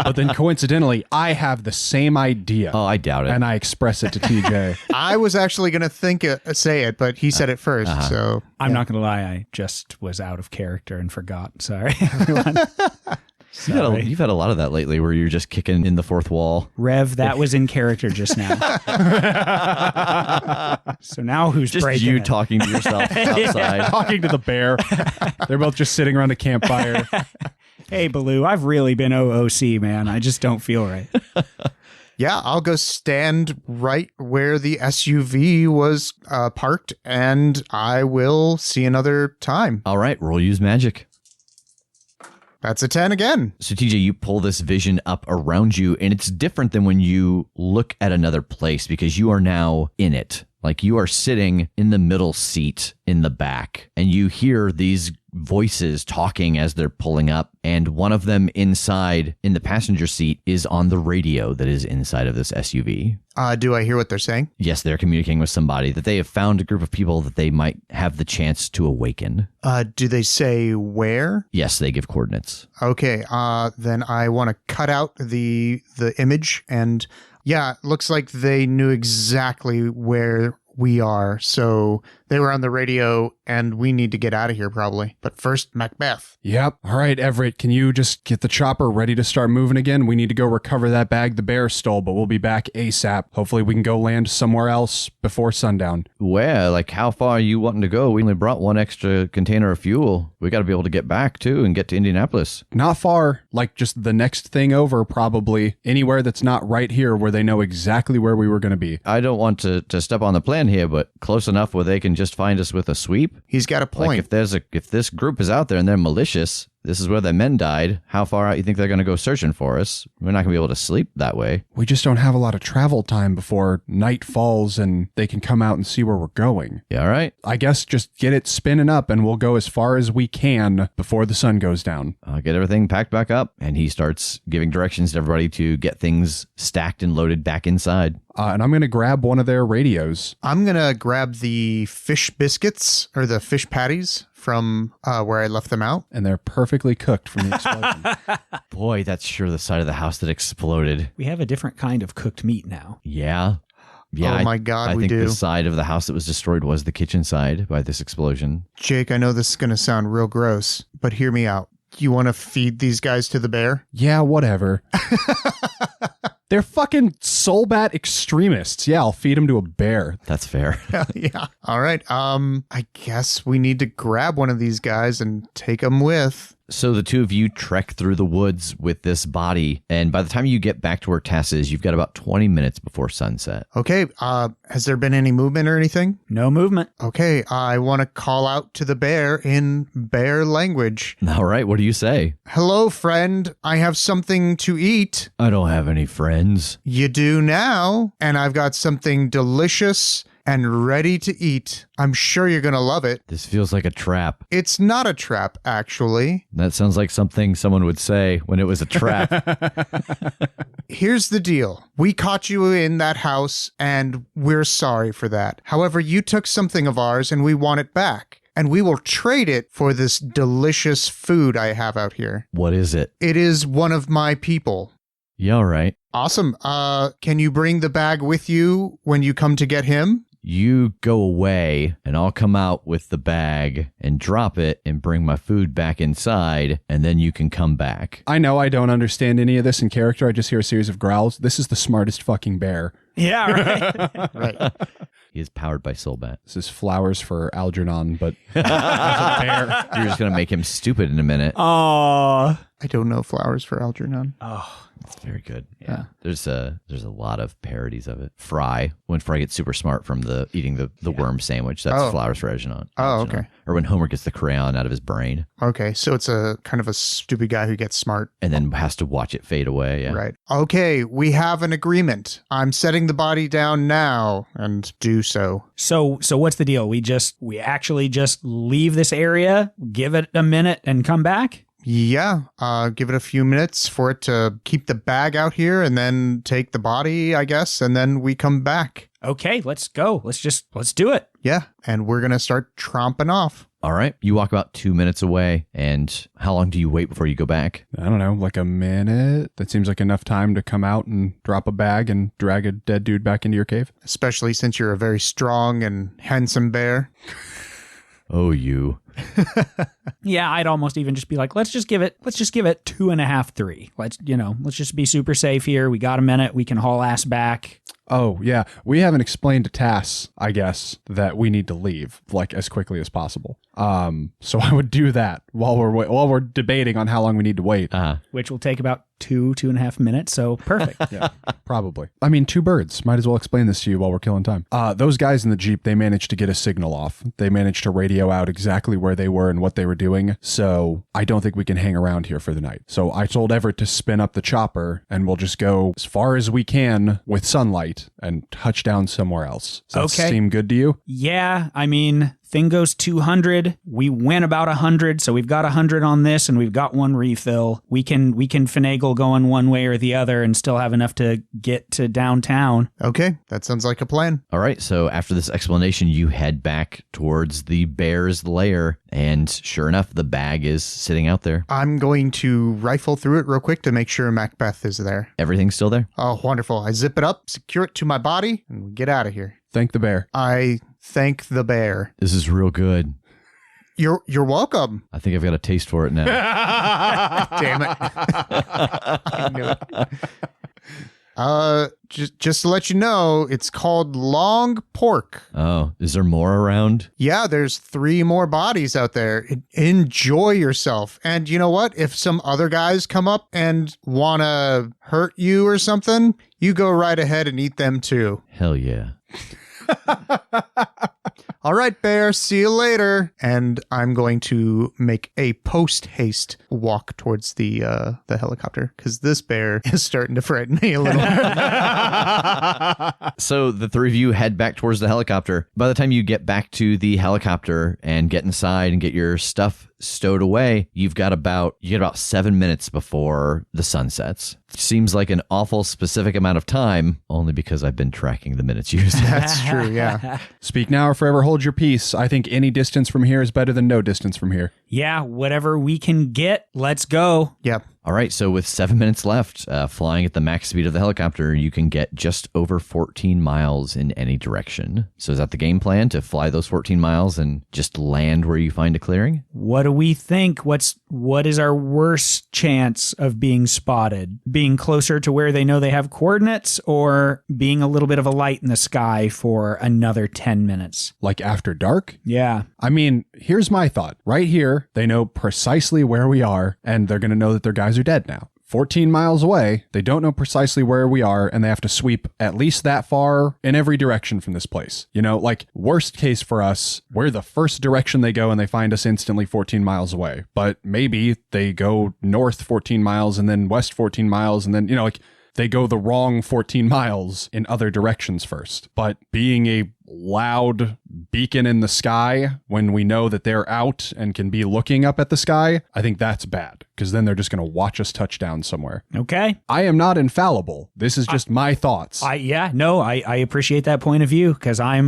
But then coincidentally, I have the same idea. Oh, I doubt it. And I express it to TJ. I was actually going to say it, but he said it first. So I'm not going to lie. I just was out of character and forgot. Sorry, everyone. You've had a lot of that lately where you're just kicking in the fourth wall. Rev, that was in character just now. So now who's Just breaking you it? talking to yourself outside. Talking to the bear. They're both just sitting around a campfire. Hey, Baloo, I've really been OOC, man. I just don't feel right. yeah, I'll go stand right where the SUV was parked, and I will see another time. All right, roll use magic. That's a 10 again. So TJ, you pull this vision up around you, and it's different than when you look at another place because you are now in it. Like you are sitting in the middle seat in the back, and you hear these voices talking as they're pulling up, and one of them inside in the passenger seat is on the radio that is inside of this SUV. Do I hear what they're saying? Yes, they're communicating with somebody, that they have found a group of people that they might have the chance to awaken. Do they say where? Yes, they give coordinates. Okay, then I want to cut out the image, and yeah, it looks like they knew exactly where we are. So they were on the radio, and we need to get out of here probably. But first, Macbeth. Yep. All right, Everett, can you just get the chopper ready to start moving again? We need to go recover that bag the bear stole, but we'll be back ASAP. Hopefully we can go land somewhere else before sundown. Where? Like, how far are you wanting to go? We only brought one extra container of fuel. We got to be able to get back, too, and get to Indianapolis. Not far. Like, just the next thing over, probably. Anywhere that's not right here where they know exactly where we were going to be. I don't want to step on the plan here, but close enough where they can just find us with a sweep. He's got a point. Like, if this group is out there and they're malicious, this is where their men died. How far out you think they're going to go searching for us? We're not going to be able to sleep that way. We just don't have a lot of travel time before night falls and they can come out and see where we're going. Yeah, all right. I guess just get it spinning up and we'll go as far as we can before the sun goes down. I'll get everything packed back up. And he starts giving directions to everybody to get things stacked and loaded back inside. And I'm going to grab one of their radios. I'm going to grab the fish biscuits or the fish patties from where I left them out. And they're perfectly cooked from the explosion. Boy, that's sure the side of the house that exploded. We have a different kind of cooked meat now. Yeah. Yeah, Oh my God, I we think do. the side of the house that was destroyed was the kitchen side by this explosion. Jake, I know this is going to sound real gross, but hear me out. You want to feed these guys to the bear? Yeah, whatever. They're fucking soul bat extremists. Yeah, I'll feed them to a bear. That's fair. Yeah. All right. I guess we need to grab one of these guys and take them with. So the two of you trek through the woods with this body, and by the time you get back to where Tass is, you've got about 20 minutes before sunset. Okay. Has there been any movement or anything? No movement. Okay. I want to call out to the bear in bear language. All right, what do you say? Hello, friend. I have something to eat. I don't have any friends. You do now. And I've got something delicious and ready to eat. I'm sure you're going to love it. This feels like a trap. It's not a trap, actually. That sounds like something someone would say when it was a trap. Here's the deal. We caught you in that house, and we're sorry for that. However, you took something of ours, and we want it back. And we will trade it for this delicious food I have out here. What is it? It is one of my people. Yeah, all right. Awesome. Can you bring the bag with you when you come to get him? You go away, and I'll come out with the bag and drop it and bring my food back inside, and then you can come back. I know I don't understand any of this in character. I just hear a series of growls. This is the smartest fucking bear. Yeah, right. Right. He is powered by Soulbat. This is flowers for Algernon, but as a bear. You're just going to make him stupid in a minute. Oh. I don't know flowers for Algernon. Oh. It's very good. Yeah. There's a lot of parodies of it. Fry, when Fry gets super smart from eating the worm sandwich, that's Oh. flowers for Algernon. Oh, okay. Or when Homer gets the crayon out of his brain Okay, so it's a kind of a stupid guy who gets smart. and then has to watch it fade away. Yeah. Right. Okay, we have an agreement. I'm setting the body down now and do so. So what's the deal? We actually just leave this area, give it a minute, and come back? Yeah, give it a few minutes for it to keep the bag out here and then take the body, I guess, and then we come back. Okay, let's go. Let's do it. Yeah, and we're going to start tromping off. All right. You walk about 2 minutes away. And how long do you wait before you go back? I don't know, like a minute. That seems like enough time to come out and drop a bag and drag a dead dude back into your cave. Especially since you're a very strong and handsome bear. Oh, you. Yeah, I'd almost even just be like, let's just give it 2.5, 3. Let's just be super safe here. We got a minute. We can haul ass back. Oh, yeah. We haven't explained to Tass, I guess, that we need to leave, like, as quickly as possible. So I would do that while we're debating on how long we need to wait. Which will take about 2.5 minutes. So perfect. Yeah, probably. I mean, two birds. Might as well explain this to you while we're killing time. Those guys in the Jeep, they managed to get a signal off. They managed to radio out exactly where they were and what they were doing. So I don't think we can hang around here for the night. So I told Everett to spin up the chopper and we'll just go as far as we can with sunlight and touch down somewhere else. Does that seem good to you? Yeah, I mean, thing goes 200. We win about 100, so we've got 100 on this, and we've got one refill. We can finagle going one way or the other and still have enough to get to downtown. Okay, that sounds like a plan. All right. So after this explanation, you head back towards the bear's lair. And sure enough, the bag is sitting out there. I'm going to rifle through it real quick to make sure Macbeth is there. Everything's still there. Oh, wonderful. I zip it up, secure it to my body, and we get out of here. Thank the bear. I thank the bear. This is real good. You're welcome. I think I've got a taste for it now. Damn it. I knew it. Just to let you know, it's called long pork. Oh, is there more around? Yeah, there's 3 more bodies out there. Enjoy yourself. And you know what? If some other guys come up and want to hurt you or something, you go right ahead and eat them too. Hell yeah. All right, bear, see you later. And I'm going to make a post-haste walk towards the helicopter because this bear is starting to frighten me a little. So the three of you head back towards the helicopter. By the time you get back to the helicopter and get inside and get your stuff stowed away, you get about 7 minutes before the sun sets. Seems like an awful specific amount of time, only because I've been tracking the minutes used. That's true, yeah. Speak now or forever hold your peace. I think any distance from here is better than no distance from here. Yeah, whatever we can get, let's go. Yep. All right, so with 7 minutes left, flying at the max speed of the helicopter, you can get just over 14 miles in any direction. So is that the game plan, to fly those 14 miles and just land where you find a clearing? What do we think? What is our worst chance of being spotted? Being closer to where they know they have coordinates, or being a little bit of a light in the sky for another 10 minutes? Like after dark? Yeah. I mean, here's my thought. Right here, they know precisely where we are, and they're going to know that their guys are dead now. 14 miles away, they don't know precisely where we are, and they have to sweep at least that far in every direction from this place. You know, like, worst case for us, we're the first direction they go and they find us instantly 14 miles away. But maybe they go north 14 miles and then west 14 miles and then, you know, like, they go the wrong 14 miles in other directions first. But being a loud beacon in the sky when we know that they're out and can be looking up at the sky, I think that's bad, because then they're just going to watch us touch down somewhere. Okay. I am not infallible. This is just my thoughts. I appreciate that point of view, because I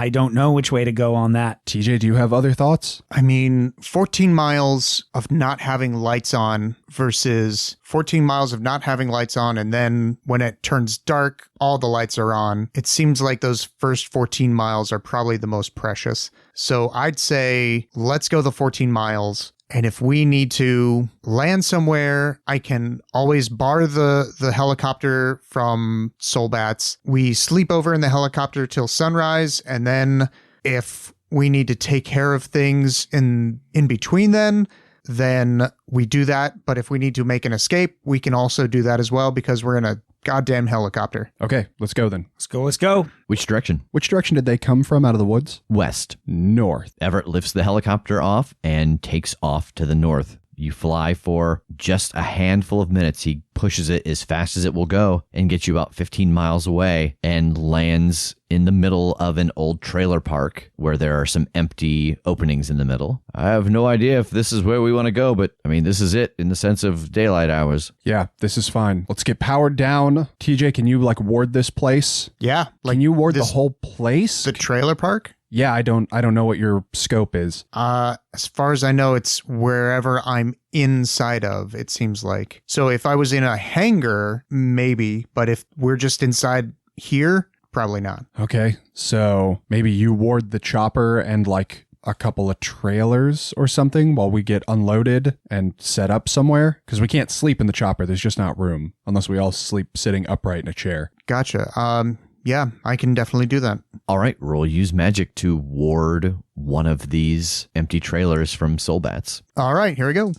don't know which way to go on that. TJ, do you have other thoughts? I mean, 14 miles of not having lights on versus 14 miles of not having lights on, and then when it turns dark, all the lights are on. It seems like those first 14 miles are probably the most precious. So I'd say let's go the 14 miles. And if we need to land somewhere, I can always borrow the helicopter from Soulbats. We sleep over in the helicopter till sunrise, and then if we need to take care of things in between then we do that. But if we need to make an escape, we can also do that as well, because we're in a goddamn helicopter. Okay, let's go then. Let's go. Which direction? Which direction did they come from out of the woods? West. North. Everett lifts the helicopter off and takes off to the north. You fly for just a handful of minutes. He pushes it as fast as it will go and gets you about 15 miles away and lands in the middle of an old trailer park where there are some empty openings in the middle. I have no idea if this is where we want to go, but I mean, this is it in the sense of daylight hours. Yeah, this is fine. Let's get powered down. TJ, can you ward this place? Yeah. Can you ward the whole place? The trailer park? Yeah, I don't know what your scope is. As far as I know, it's wherever I'm inside of, it seems like. So if I was in a hangar, maybe, but if we're just inside here, probably not. Okay, so maybe you ward the chopper and a couple of trailers or something while we get unloaded and set up somewhere, because we can't sleep in the chopper. There's just not room unless we all sleep sitting upright in a chair. Gotcha. Yeah, I can definitely do that. All right, roll use magic to ward one of these empty trailers from Soulbats. All right, here we go.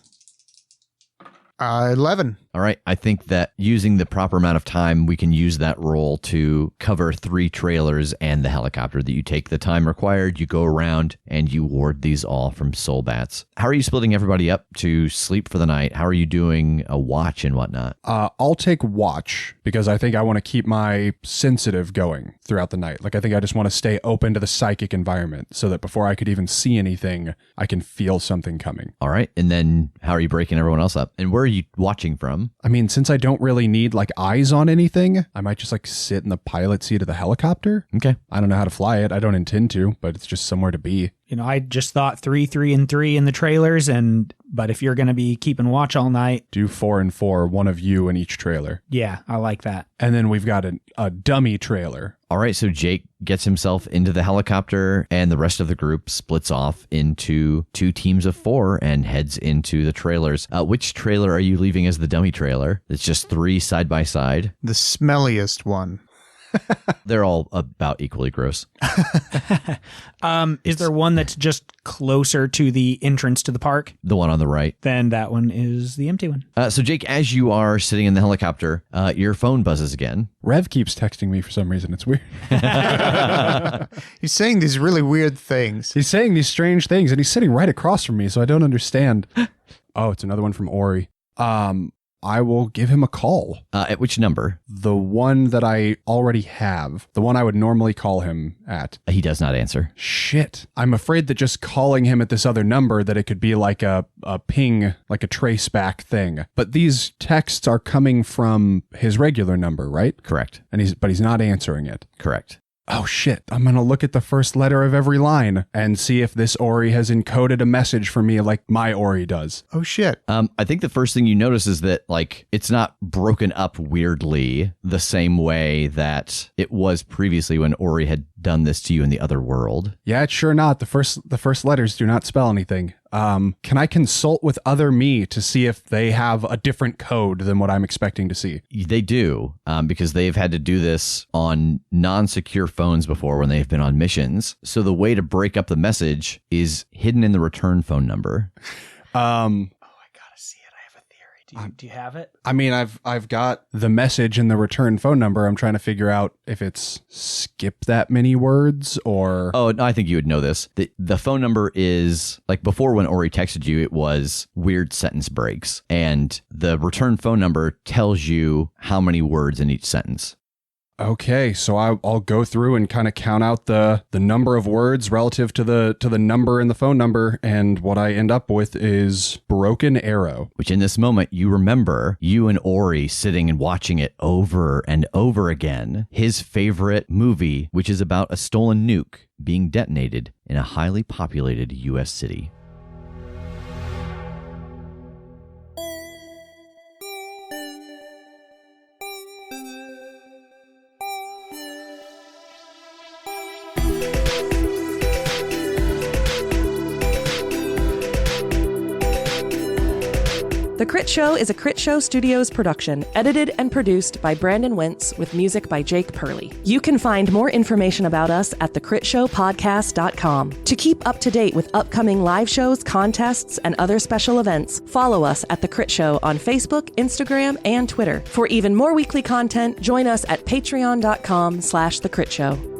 11. All right, I think that using the proper amount of time, we can use that roll to cover 3 trailers and the helicopter. That you take the time required, you go around, and you ward these all from Soulbats. How are you splitting everybody up to sleep for the night? How are you doing a watch and whatnot? I'll take watch, because I think I want to keep my sensitive going throughout the night. I think I just want to stay open to the psychic environment so that before I could even see anything, I can feel something coming. All right, and then how are you breaking everyone else up? And where are you watching from? I mean, since I don't really need eyes on anything, I might just sit in the pilot seat of the helicopter. Okay. I don't know how to fly it. I don't intend to, but it's just somewhere to be. I just thought 3, 3, and 3 in the trailers, but if you're going to be keeping watch all night, do 4 and 4, one of you in each trailer. Yeah, I like that. And then we've got a dummy trailer. All right, so Jake gets himself into the helicopter, and the rest of the group splits off into 2 teams of 4 and heads into the trailers. Which trailer are you leaving as the dummy trailer? It's just 3 side by side. The smelliest one. They're all about equally gross. Is there one that's just closer to the entrance to the park? The one on the right. Then that one is the empty one. So Jake, as you are sitting in the helicopter, your phone buzzes again. Rev keeps texting me for some reason. It's weird. He's saying these really weird things. He's saying these strange things, and he's sitting right across from me, so I don't understand. Oh, it's another one from Ori. I will give him a call. At which number? The one that I already have. The one I would normally call him at. He does not answer. Shit. I'm afraid that just calling him at this other number, that it could be like a ping, like a trace back thing. But these texts are coming from his regular number, right? Correct. But he's not answering it. Correct. oh shit, I'm going to look at the first letter of every line and see if this Ori has encoded a message for me like my Ori does. Oh shit. I think the first thing you notice is that, like, it's not broken up weirdly the same way that it was previously when Ori had done this to you in the other world. Yeah, it's sure not. The first letters do not spell anything. Can I consult with other me to see if they have a different code than what I'm expecting to see? They do, because they've had to do this on non-secure phones before when they've been on missions. So the way to break up the message is hidden in the return phone number. Do you have it? I mean, I've got the message and the return phone number. I'm trying to figure out if it's skip that many words or... Oh, no, I think you would know this. The phone number is, like, before when Ori texted you, it was weird sentence breaks. And the return phone number tells you how many words in each sentence. Okay, so I'll go through and kind of count out the number of words relative to the number in the phone number, and what I end up with is Broken Arrow. Which in this moment, you remember you and Ori sitting and watching it over and over again. His favorite movie, which is about a stolen nuke being detonated in a highly populated U.S. city. The Critshow is a Critshow Studios production, edited and produced by Brandon Wentz with music by Jake Purley. You can find more information about us at thecritshowpodcast.com. To keep up to date with upcoming live shows, contests, and other special events, follow us at The Crit Show on Facebook, Instagram, and Twitter. For even more weekly content, join us at patreon.com/thecritShow.